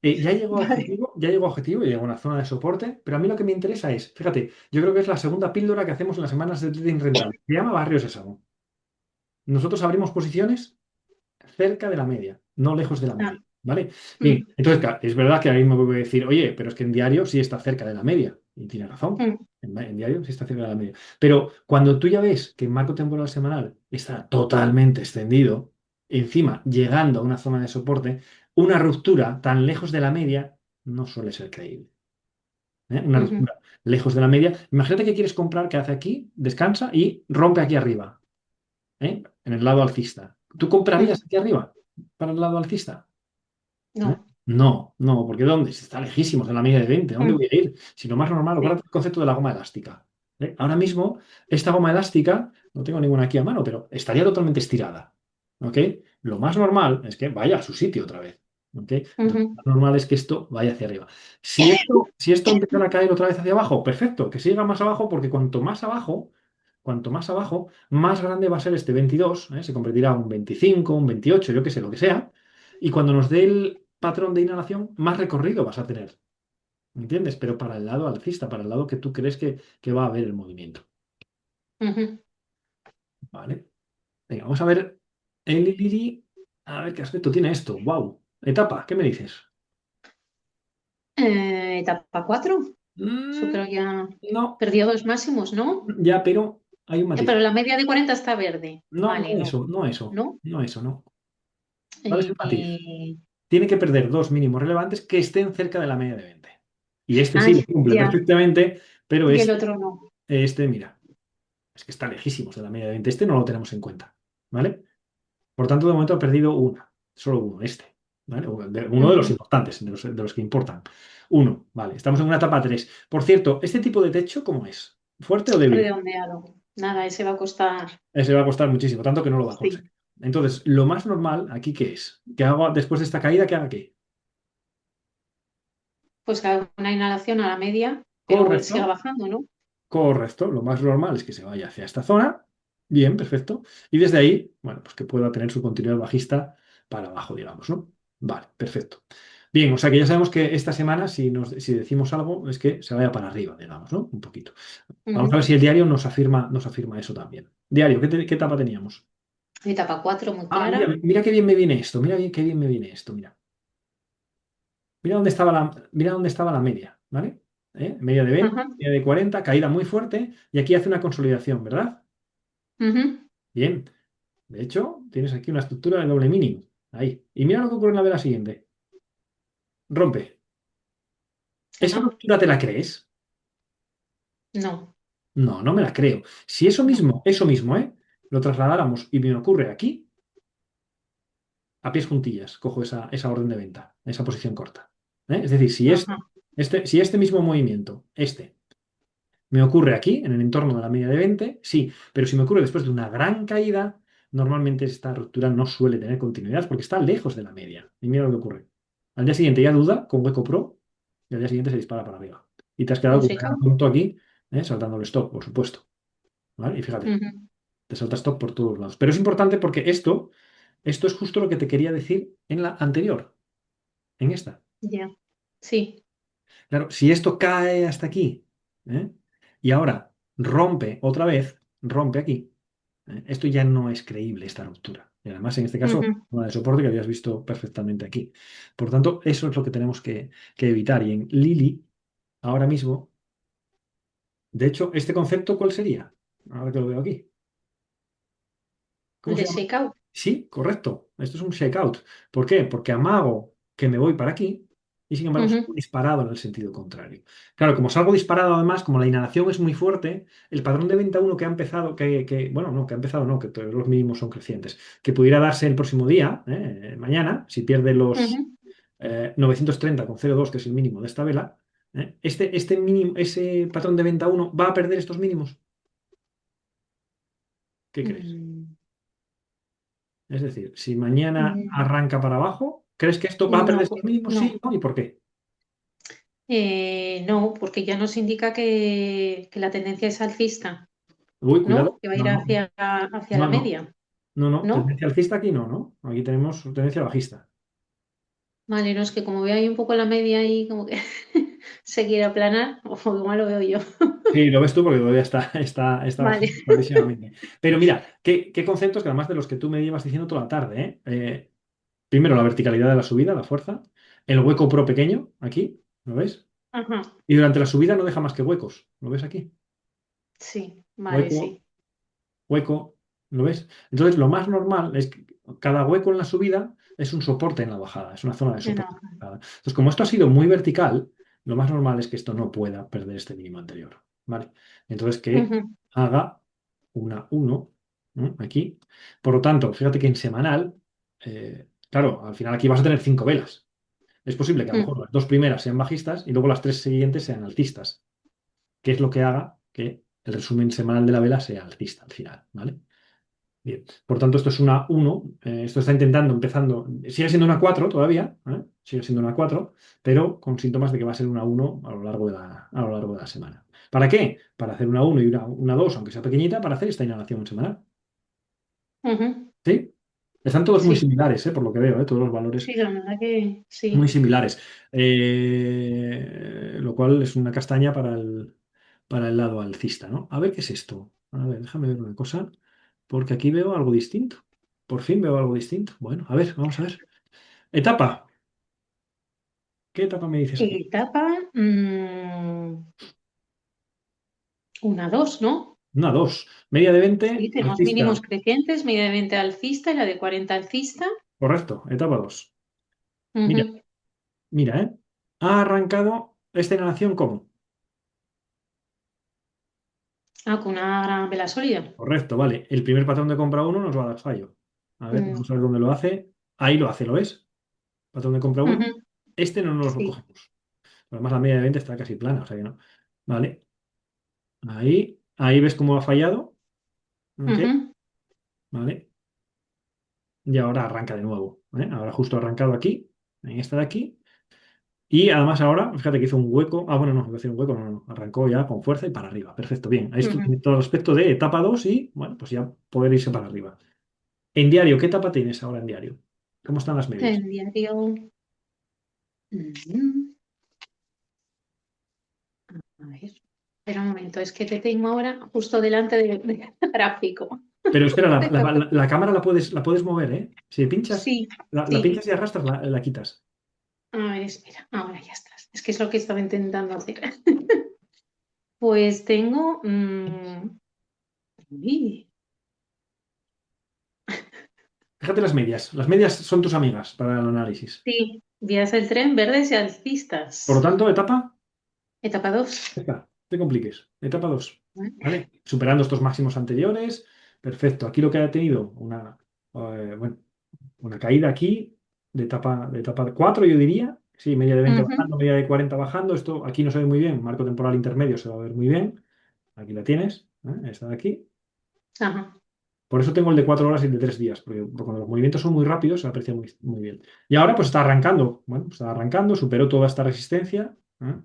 S1: ya llegó a
S2: Vale.
S1: objetivo, ya llegó a objetivo, ya llegó a una zona de soporte, pero a mí lo que me interesa es, fíjate, yo creo que es la segunda píldora que hacemos en las semanas de trading rentable, se llama Barrio Sésamo. Nosotros abrimos posiciones cerca de la media, no lejos de la
S2: Ah,
S1: media, ¿vale? Bien,
S2: mm,
S1: entonces, claro, es verdad que ahí me voy a decir, oye, pero es que en diario sí está cerca de la media, y tiene razón,
S2: mm,
S1: en diario sí está cerca de la media. Pero cuando tú ya ves que el marco temporal semanal está totalmente extendido, encima llegando a una zona de soporte, una ruptura tan lejos de la media no suele ser creíble. Una
S2: ujú,
S1: ruptura lejos de la media. Imagínate que quieres comprar, que hace aquí, descansa y rompe aquí arriba. En el lado alcista. ¿Tú
S2: mm.
S1: comprarías aquí arriba para el lado alcista? ¿Eh?
S2: No.
S1: No, no, porque ¿dónde? Si está lejísimos de la media de 20, ¿a dónde
S2: Mm,
S1: voy a ir? Si lo más normal,
S2: sí.
S1: acuérdate el concepto de la goma elástica. Ahora mismo, esta goma elástica, no tengo ninguna aquí a mano, pero estaría totalmente estirada. ¿Ok? Lo más normal es que vaya a su sitio otra vez. ¿Ok? Lo
S2: Ujú,
S1: más normal es que esto vaya hacia arriba. Si esto empezara a caer otra vez hacia abajo, perfecto, que siga más abajo, porque cuanto más abajo, más grande va a ser este 22, se convertirá en un 25, un 28, yo qué sé, lo que sea. Y cuando nos dé el patrón de inhalación, más recorrido vas a tener. ¿Me entiendes? Pero para el lado alcista, para el lado que tú crees que va a haber el movimiento.
S2: ujú.
S1: ¿Vale? Venga, vamos a ver el Lili. A ver qué aspecto tiene esto. ¡Wow! Etapa, ¿qué me dices?
S2: Etapa 4. Eso
S1: Mm,
S2: creo ya
S1: no,
S2: perdió dos máximos, ¿no?
S1: ya, pero hay un matiz.
S2: Pero la media de 40 está verde.
S1: No,
S2: Vale,
S1: no
S2: no.
S1: eso, no eso,
S2: ¿No?
S1: no eso, no. ¿Cuál es el matiz?
S2: Eh,
S1: Tiene que perder dos mínimos relevantes que estén cerca de la media de 20. Y este sí lo
S2: ay,
S1: cumple
S2: ya.
S1: perfectamente, pero
S2: Y el
S1: este,
S2: otro no.
S1: este, mira. Es que está lejísimos de la media de 20. Este no lo tenemos en cuenta, ¿vale? Por tanto, de momento ha perdido una, solo uno, este, ¿vale? Uno de los
S2: Ujú.
S1: importantes, de los que importan. Uno, vale, estamos en una etapa 3. Por cierto, ¿este tipo de techo cómo es? ¿Fuerte o débil?
S2: Redondeado. Nada, ese va a costar.
S1: Ese va a costar muchísimo, tanto que no lo va a
S2: Sí.
S1: conseguir. Entonces, lo más normal aquí, ¿qué es? Que haga después de esta caída, ¿qué haga qué?
S2: Pues que haga una inhalación a la media, que luego siga
S1: Correcto,
S2: bajando, ¿no?
S1: correcto. Lo más normal es que se vaya hacia esta zona. Bien, perfecto. Y desde ahí, bueno, pues que pueda tener su continuidad bajista para abajo, digamos, ¿no? Vale, perfecto. Bien, o sea que ya sabemos que esta semana, si decimos algo, es que se vaya para arriba, digamos, ¿no? Un poquito. Vamos a ver
S2: Ujú.
S1: si el diario nos afirma eso también. Diario, ¿qué etapa teníamos?
S2: Etapa 4 muy
S1: Ah, mira,
S2: clara.
S1: mira qué bien me viene esto, mira bien, qué bien me viene esto, mira. Mira dónde estaba la media, ¿vale? Media de 20,
S2: Ajá.
S1: media de 40, caída muy fuerte, y aquí hace una consolidación, ¿verdad?
S2: Ujú.
S1: Bien. De hecho, tienes aquí una estructura de doble mínimo. Ahí. Y mira lo que ocurre en la vela siguiente. Rompe. ¿Esa
S2: Ajá.
S1: ruptura te la crees?
S2: No,
S1: No, no me la creo. Si
S2: no.
S1: eso mismo, lo trasladáramos y me ocurre aquí, a pies juntillas, cojo esa orden de venta, esa posición corta. Es decir, si
S2: Ajá.
S1: este mismo movimiento, me ocurre aquí, en el entorno de la media de 20, sí, pero si me ocurre después de una gran caída, normalmente esta ruptura no suele tener continuidad porque está lejos de la media. Y mira lo que ocurre. Al día siguiente ya duda con hueco pro y al día siguiente se dispara para arriba. Y te has quedado
S2: Un
S1: con un
S2: secado.
S1: punto aquí, saltando el stop, por supuesto. ¿Vale? Y fíjate,
S2: Ujú.
S1: te salta stop por todos lados. Pero es importante porque esto es justo lo que te quería decir en la anterior, en esta.
S2: Ya. Sí.
S1: Claro, si esto cae hasta aquí, ¿eh? Y ahora rompe otra vez, rompe aquí, esto ya no es creíble, esta ruptura. Y además, en este caso,
S2: Ujú.
S1: una de soporte que habías visto perfectamente aquí. Por tanto, eso es lo que tenemos que evitar. Y en Lili, ahora mismo, de hecho, ¿este concepto cuál sería? Ahora que lo veo aquí.
S2: El
S1: ¿Cómo se
S2: de
S1: llama?
S2: shakeout.
S1: Sí, correcto. Esto es un shakeout. ¿Por qué? Porque amago que me voy para aquí y sin embargo salgo
S2: Ujú.
S1: disparado en el sentido contrario. Claro, como salgo disparado además, como la inhalación es muy fuerte, el patrón de venta uno que ha empezado, bueno, no, que ha empezado, no, que todos los mínimos son crecientes, que pudiera darse el próximo día, mañana, si pierde los
S2: Ujú.
S1: 930,02, que es el mínimo de esta vela, este mínimo, ese patrón de venta uno va a perder estos mínimos. ¿Qué crees?
S2: Mm,
S1: Es decir, si mañana
S2: mm,
S1: arranca para abajo, ¿crees que esto va a perder
S2: No,
S1: estos mínimos? Sí,
S2: no.
S1: ¿no? ¿Y por qué?
S2: No, porque ya nos indica que la tendencia es alcista,
S1: Uy, cuidado.
S2: ¿no? Que va a
S1: No,
S2: ir
S1: no,
S2: hacia la
S1: no, no,
S2: media,
S1: no, no.
S2: ¿no?
S1: Tendencia alcista aquí no, ¿no? Aquí tenemos tendencia bajista.
S2: Vale, no es que como veo ahí un poco la media y como que se quiere aplanar, o igual lo veo yo.
S1: Sí, lo ves tú porque todavía está
S2: Vale.
S1: bajando clarísimamente. Pero mira, qué conceptos que además de los que tú me llevas diciendo toda la tarde, ¿eh? Primero, la verticalidad de la subida, la fuerza. El hueco pro pequeño, aquí, ¿lo ves?
S2: Ajá.
S1: Y durante la subida no deja más que huecos, ¿lo ves aquí?
S2: Sí, vale,
S1: Hueco,
S2: sí.
S1: hueco, ¿lo ves? Entonces, lo más normal es que cada hueco en la subida es un soporte en la bajada, es una zona de soporte
S2: No.
S1: en la bajada. Entonces, como esto ha sido muy vertical, lo más normal es que esto no pueda perder este mínimo anterior, ¿vale? Entonces, que
S2: Ujú.
S1: haga una uno, ¿no? Aquí. Por lo tanto, fíjate que en semanal, claro, al final aquí vas a tener 5 velas. Es posible que a lo mejor
S2: Mm.
S1: las dos primeras sean bajistas y luego las tres siguientes sean altistas, que es lo que haga que el resumen semanal de la vela sea alcista al final, ¿vale? Bien. Por tanto, esto es una uno. Esto está empezando. Sigue siendo una 4 todavía. Sigue siendo una 4, pero con síntomas de que va a ser una uno a lo largo de la semana. ¿Para qué? Para hacer una uno y una 2, aunque sea pequeñita, para hacer esta inhalación semanal.
S2: Ujú.
S1: ¿Sí? Están todos muy
S2: Sí,
S1: similares, por lo que veo, todos los valores
S2: sí, la verdad que
S1: muy
S2: sí.
S1: similares. Lo cual es una castaña para el lado alcista, ¿no? A ver qué es esto. A ver, déjame ver una cosa, porque aquí veo algo distinto. Por fin veo algo distinto. Bueno, a ver, vamos a ver. Etapa. ¿Qué etapa me dices aquí?
S2: Etapa, una, dos, ¿no?
S1: Una 2. Media de
S2: Sí,
S1: 20
S2: tenemos
S1: alcista.
S2: mínimos crecientes, media de 20 alcista y la de 40 alcista.
S1: Correcto, etapa 2. Mira,
S2: Ujú.
S1: mira, ¿eh? Ha arrancado esta inhalación ¿cómo?
S2: Ah, con una gran vela sólida.
S1: Correcto, vale. El primer patrón de compra uno nos va a dar fallo. A ver,
S2: Mm,
S1: vamos a ver dónde lo hace. Ahí lo hace, ¿lo ves? Patrón de compra uno.
S2: ujú,
S1: Este no nos lo
S2: sí.
S1: cogemos. Además, la media de 20 está casi plana, o sea que no. Vale. Ahí ves cómo ha fallado. Ok,
S2: Ujú,
S1: vale. Y ahora arranca de nuevo. ¿Eh? Ahora justo ha arrancado aquí, en esta de aquí. Y además ahora, fíjate que hizo un hueco. Ah, bueno, no, iba a hacer un hueco, no, no. Arrancó ya con fuerza y para arriba. Perfecto, bien. Ahí esto
S2: ujú.
S1: tiene todo el aspecto de etapa 2 y, bueno, pues ya poder irse para arriba. En diario, ¿qué etapa tienes ahora en diario? ¿Cómo están las medias?
S2: El diario. mm, A ver, espera un momento, es que te tengo ahora justo delante del gráfico.
S1: Pero espera, la cámara la puedes mover, ¿eh? Si pinchas,
S2: Sí,
S1: la
S2: sí.
S1: pinchas y arrastras, la quitas.
S2: A ver, espera, ahora ya estás. Es que es lo que estaba intentando hacer. Pues tengo. Uy,
S1: Fíjate las medias. Las medias son tus amigas para el análisis.
S2: sí, vías del tren verdes y
S1: Por lo
S2: alcistas.
S1: tanto, etapa,
S2: Etapa 2.
S1: esta, te compliques. Etapa 2, ¿vale? Superando estos máximos anteriores. Perfecto. Aquí lo que ha tenido bueno, una caída aquí de etapa 4 yo diría. Sí, media de 20 bajando, media de 40 bajando. Esto aquí no se ve muy bien. Marco temporal intermedio se va a ver muy bien. Aquí la tienes, ¿eh? Esta de aquí.
S2: Ajá.
S1: Por eso tengo el de 4 horas y el de 3 días, porque cuando los movimientos son muy rápidos se aprecia muy, muy bien. Y ahora pues está arrancando. Bueno, pues está arrancando, superó toda esta resistencia. ¿Eh?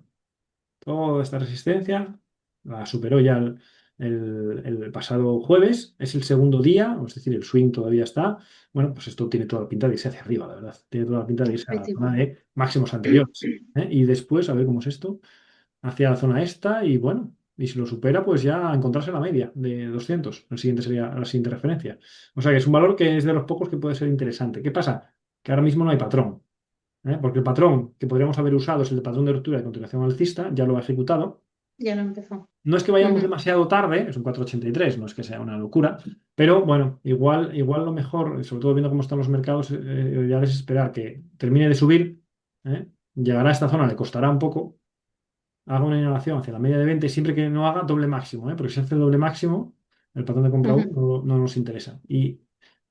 S1: Toda esta resistencia. La superó ya el pasado jueves. Es el segundo día, es decir, el swing todavía está. Bueno, pues esto tiene toda la pinta de irse hacia arriba, la verdad. Tiene toda la pinta de irse a la zona
S2: Efectivamente.
S1: de máximos anteriores. ¿Eh? Y después, a ver cómo es esto, hacia la zona esta y bueno, y si lo supera, pues ya encontrarse la media de 200. El siguiente sería la siguiente referencia. O sea que es un valor que es de los pocos que puede ser interesante. ¿Qué pasa? Que ahora mismo no hay patrón, ¿eh? Porque el patrón que podríamos haber usado es el de patrón de ruptura de continuación alcista, ya lo ha ejecutado.
S2: Ya lo empezó.
S1: No es que vayamos
S2: Ujú.
S1: demasiado tarde, es un 4,83, no es que sea una locura, pero bueno, igual lo mejor, sobre todo viendo cómo están los mercados, lo ideal es esperar que termine de subir, ¿eh? Llegará a esta zona, le costará un poco, haga una inhalación hacia la media de 20 siempre que no haga doble máximo, ¿eh? Porque si hace doble máximo, el patrón de compra 1
S2: Ujú.
S1: no nos interesa. Y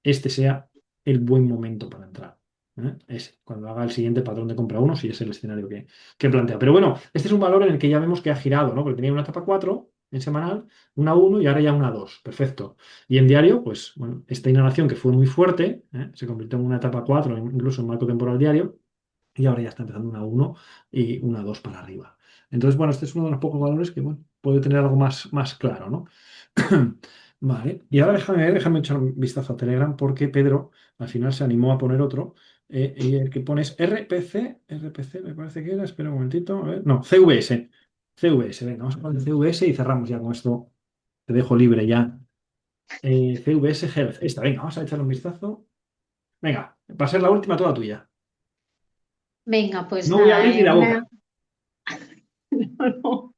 S1: este sea el buen momento para entrar. ¿Eh? Es cuando haga el siguiente patrón de compra uno si es el escenario que plantea. Pero bueno, este es un valor en el que ya vemos que ha girado, ¿no? Porque tenía una etapa 4 en semanal, una uno y ahora ya una 2. Perfecto. Y en diario, pues bueno, esta inhalación que fue muy fuerte, se convirtió en una etapa 4 incluso en marco temporal diario, y ahora ya está empezando una uno y una 2 para arriba. Entonces, bueno, este es uno de los pocos valores que bueno, puede tener algo más claro, ¿no? Vale, y ahora déjame echar un vistazo a Telegram porque Pedro al final se animó a poner otro. Y el que pones RPC me parece que era, espera un momentito, a ver, no, CVS, venga, vamos a poner CVS y cerramos ya con esto. Te dejo libre ya. CVS Health, esta, venga, vamos a echarle un vistazo. Venga, va a ser la última toda tuya.
S2: Venga, pues
S1: No voy a
S2: nada,
S1: abrir ni la boca.
S2: no.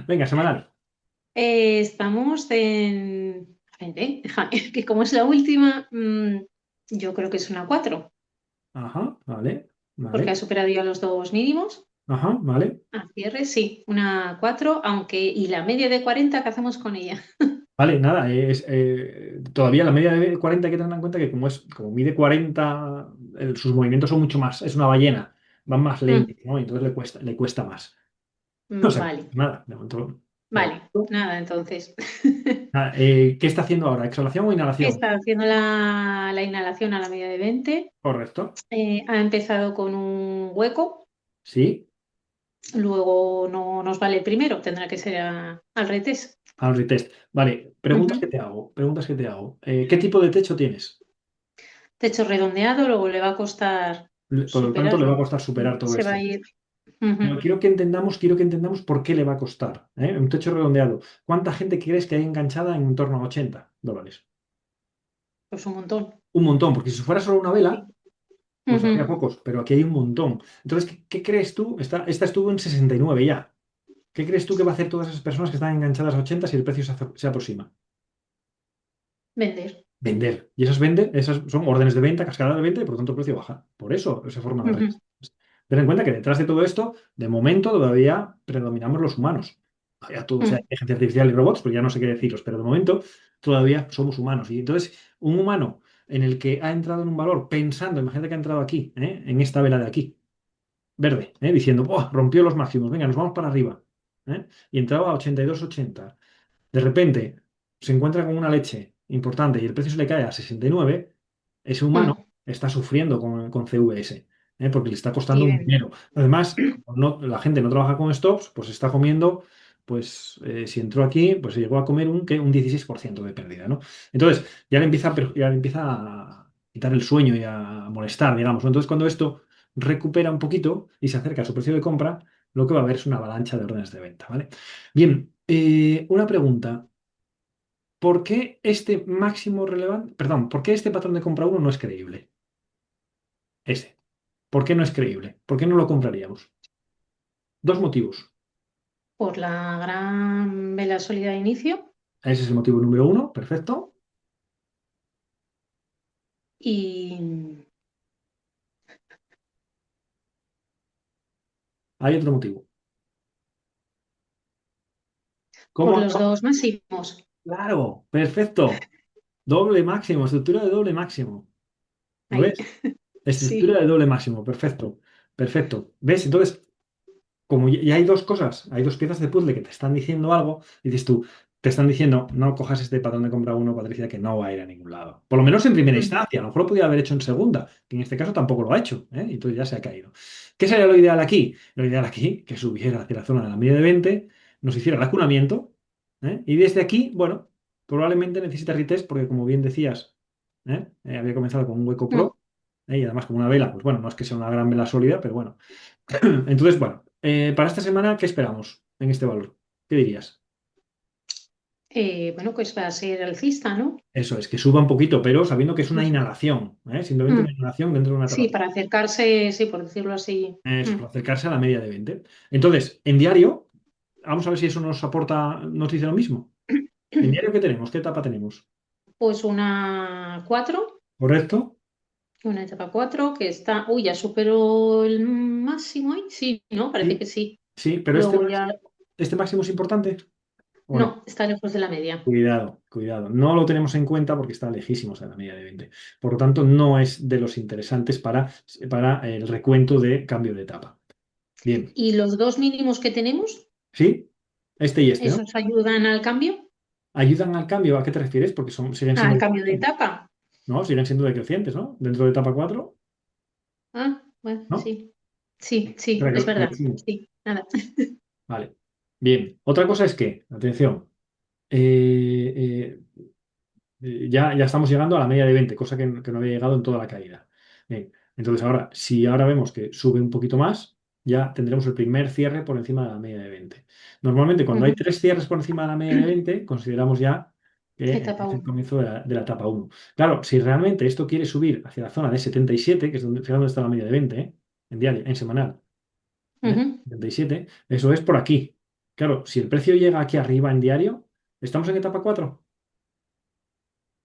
S1: Venga, semanal.
S2: Estamos en. A ver, déjame, que como es la última, yo creo que es una 4
S1: Ajá, vale,
S2: porque ha
S1: vale.
S2: superado ya los dos mínimos.
S1: Ajá, vale.
S2: A cierre, sí, una 4 aunque. ¿Y la media de 40 qué hacemos con ella?
S1: Vale, nada, todavía la media de 40 hay que tener en cuenta que como mide 40, sus movimientos son mucho más, es una ballena, van más
S2: Mm,
S1: lentos, ¿no? Y entonces le cuesta más. No sé,
S2: vale,
S1: nada, de momento. De
S2: vale,
S1: momento.
S2: nada, entonces.
S1: Nada, ¿qué está haciendo ahora? ¿Exhalación o inhalación?
S2: Está haciendo la inhalación a la media de 20.
S1: Correcto.
S2: Ha empezado con un hueco,
S1: Sí,
S2: luego no nos vale el primero, tendrá que ser al retest.
S1: al retest. Vale, preguntas que
S2: Ujú.
S1: te hago, preguntas que te hago. ¿Qué tipo de techo tienes?
S2: Techo redondeado, luego le va a costar
S1: Por lo tanto, le va a
S2: superarlo.
S1: costar superar todo
S2: Se va a
S1: esto.
S2: ir.
S1: Pero
S2: Ujú.
S1: quiero que entendamos por qué le va a costar, ¿eh? Un techo redondeado. ¿Cuánta gente crees que hay enganchada en torno a $80?
S2: Pues un montón.
S1: Un montón, porque si fuera solo una vela,
S2: Sí.
S1: pues habría
S2: Ujú.
S1: pocos, pero aquí hay un montón. Entonces, ¿qué crees tú? Esta estuvo en 69 ya. ¿Qué crees tú que va a hacer todas esas personas que están enganchadas a 80 si el precio se aproxima?
S2: Vender.
S1: Vender. Y esas son órdenes de venta, cascada de venta, y por lo tanto el precio baja. Por eso se forman las
S2: Ujú.
S1: resistencias. Ten en cuenta que detrás de todo esto, de momento todavía predominamos los humanos. a todo sea
S2: mm,
S1: inteligencia artificial y robots, pues ya no sé qué deciros, pero de momento todavía somos humanos. Y entonces, un humano en el que ha entrado en un valor pensando, imagínate que ha entrado aquí, en esta vela de aquí, verde, diciendo, oh, rompió los máximos, venga, nos vamos para arriba, y entraba a 82,80. De repente se encuentra con una leche importante y el precio se le cae a 69, ese humano
S2: mm.
S1: está sufriendo con CVS, porque le está costando
S2: Y
S1: un
S2: ven,
S1: dinero. Además, como la gente no trabaja con stops, pues está comiendo, pues si entró aquí, pues se llegó a comer un 16% de pérdida, ¿no? Entonces, ya le empieza a quitar el sueño y a molestar, digamos, ¿no? Entonces, cuando esto recupera un poquito y se acerca a su precio de compra, lo que va a haber es una avalancha de órdenes de venta, ¿vale? Bien, una pregunta. ¿Por qué este máximo relevante, perdón, por qué este patrón de compra uno no es creíble? Ese. ¿Por qué no es creíble? ¿Por qué no lo compraríamos? Dos motivos.
S2: por la gran vela sólida de inicio
S1: Ese es el motivo número uno, perfecto.
S2: y
S1: Hay otro motivo.
S2: por
S1: ¿Cómo?
S2: los dos máximos.
S1: Claro, perfecto. Doble máximo, estructura de doble máximo. ¿Lo
S2: Ahí,
S1: ves? Estructura
S2: sí.
S1: de doble máximo, perfecto. Perfecto. ¿Ves? Entonces, como ya hay dos cosas, hay dos piezas de puzzle que te están diciendo algo, dices tú, te están diciendo, no cojas este patrón de compra uno, Patricia, que no va a ir a ningún lado. Por lo menos en primera
S2: Mm,
S1: instancia, a lo mejor lo podía haber hecho en segunda, que en este caso tampoco lo ha hecho, y entonces ya se ha caído. ¿Qué sería lo ideal aquí? Lo ideal aquí, que subiera hacia la zona de la media de 20, nos hiciera el acunamiento, y desde aquí, bueno, probablemente necesita retest, porque como bien decías, había comenzado con un hueco
S2: mm.
S1: pro, y además como una vela, pues bueno, no es que sea una gran vela sólida, pero bueno. Entonces, bueno, para esta semana, ¿qué esperamos en este valor? ¿Qué dirías?
S2: Bueno, pues va a ser alcista, ¿no?
S1: Eso es, que suba un poquito, pero sabiendo que es una inhalación, simplemente una
S2: Mm,
S1: inhalación dentro de una etapa.
S2: sí, para acercarse, sí, por decirlo así.
S1: Eso,
S2: Mm.
S1: para acercarse a la media de 20. Entonces, en diario, vamos a ver si eso nos aporta, nos dice lo mismo. ¿En diario qué tenemos? ¿Qué etapa tenemos?
S2: Pues una 4,
S1: ¿Correcto?
S2: una etapa 4 que está, uy, ya superó el máximo ahí, sí, ¿no? Parece
S1: Sí,
S2: que sí.
S1: sí, pero
S2: Luego ya,
S1: este máximo es importante o no.
S2: no, está lejos de la media.
S1: Cuidado, cuidado. No lo tenemos en cuenta porque está lejísimos de la media de 20. Por lo tanto, no es de los interesantes para el recuento de cambio de etapa. Bien.
S2: Y los dos mínimos que tenemos,
S1: ¿Sí? Este y este, ¿no?
S2: esos ayudan al cambio,
S1: ¿Ayudan al cambio? ¿A qué te refieres? Porque siguen siendo
S2: al cambio de
S1: decrecientes,
S2: etapa.
S1: ¿no? Siguen siendo decrecientes, ¿no? Dentro de etapa 4,
S2: Ah, bueno,
S1: ¿no?
S2: sí. Sí, sí,
S1: Espera,
S2: es
S1: que lo
S2: verdad.
S1: decimos.
S2: Sí, nada.
S1: Vale. Bien. Otra cosa es que, atención, eh, ya estamos llegando a la media de 20, cosa que no había llegado en toda la caída. Bien, entonces ahora, si ahora vemos que sube un poquito más, ya tendremos el primer cierre por encima de la media de 20. Normalmente, cuando hay
S2: Ujú.
S1: tres cierres por encima de la media de 20, consideramos ya que
S2: Etapa
S1: es el
S2: 1.
S1: comienzo de la etapa uno. Claro, si realmente esto quiere subir hacia la zona de 77, que es donde, fíjate dónde está la media de 20, en diaria, en semanal, 77, eso es por aquí. Claro, si el precio llega aquí arriba en diario, ¿estamos en etapa 4?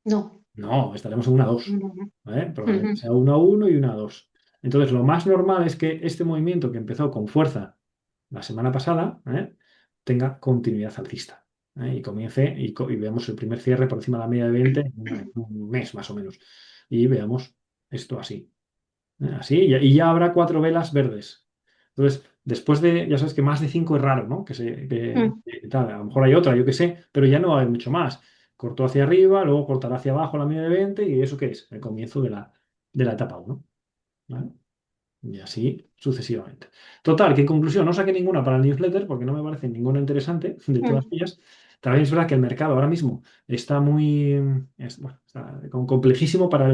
S2: No.
S1: No, estaremos en una 2,
S2: No, no.
S1: ¿vale? Probablemente
S2: Ujú,
S1: sea una uno y una 2. Entonces, lo más normal es que este movimiento que empezó con fuerza la semana pasada, tenga continuidad alcista, y comience y veamos el primer cierre por encima de la media de 20 en un mes más o menos. Y veamos esto así. Así, y ya habrá cuatro velas verdes. Entonces, después de, ya sabes que más de cinco es raro, ¿no?
S2: mm,
S1: Que tal, a lo mejor hay otra, yo qué sé, pero ya no hay mucho más. Cortó hacia arriba, luego cortará hacia abajo la media de 20 y ¿eso qué es? El comienzo de la etapa uno, ¿vale? Y así sucesivamente. Total, que en conclusión, no saqué ninguna para el newsletter porque no me parece ninguna interesante de todas
S2: mm.
S1: ellas. También es verdad que el mercado ahora mismo está bueno, está complejísimo para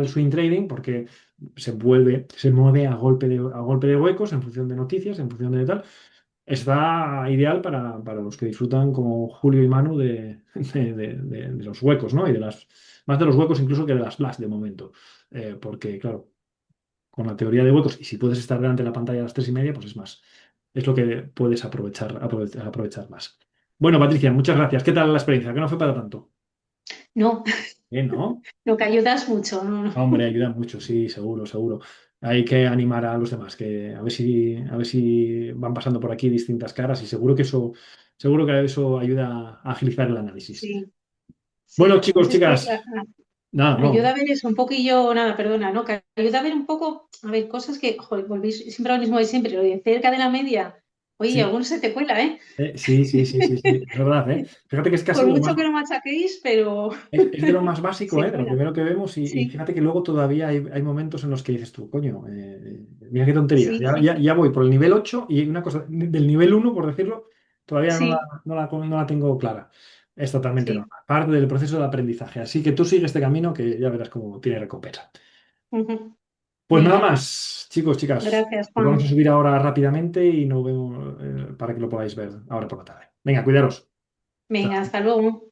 S1: el swing trading porque se mueve a golpe de huecos en función de noticias, en función de tal. Está ideal para los que disfrutan como Julio y Manu de los huecos, ¿no? Más de los huecos incluso que de las flash de momento. Porque, claro, con la teoría de huecos, y si puedes estar delante de la pantalla a las 3:30, pues es más. Es lo que puedes aprovechar más. Bueno, Patricia, muchas gracias. ¿Qué tal la experiencia? Que no fue para tanto.
S2: No,
S1: ¿No?
S2: Lo que ayudas mucho, ¿no?
S1: Hombre, ayuda mucho, sí, seguro, seguro. Hay que animar a los demás, que a ver si van pasando por aquí distintas caras y seguro que eso ayuda a agilizar el análisis.
S2: Sí,
S1: Bueno,
S2: sí.
S1: chicos,
S2: Pues es que
S1: chicas, nada,
S2: ayuda
S1: no.
S2: a ver eso un poquillo, nada, perdona, ¿no? Que ayuda a ver un poco, a ver, cosas que, joder, volvís siempre a lo mismo de siempre, lo de cerca de la media. Oye,
S1: Sí,
S2: alguno se te cuela, ¿eh?
S1: sí, sí, sí, sí, sí, es verdad, ¿eh? Fíjate que es casi
S2: Por
S1: de lo
S2: mucho
S1: más,
S2: que lo machaquéis, pero
S1: es de lo más básico,
S2: se
S1: ¿eh? De lo
S2: cuela.
S1: primero que vemos y
S2: Sí,
S1: fíjate que luego todavía hay momentos en los que dices tú, coño, mira qué tontería,
S2: sí, sí,
S1: ya voy por el nivel 8 y una cosa del nivel uno por decirlo, todavía
S2: sí,
S1: no la tengo clara. Es totalmente
S2: sí.
S1: normal, parte del proceso de aprendizaje. Así que tú sigue este camino que ya verás cómo tiene recompensa.
S2: Ujú.
S1: Pues nada
S2: Venga,
S1: más, chicos, chicas.
S2: gracias,
S1: Lo vamos a
S2: Juan.
S1: subir ahora rápidamente y nos vemos para que lo podáis ver ahora por la tarde. Venga, cuidaros.
S2: Venga,
S1: Chao.
S2: hasta luego.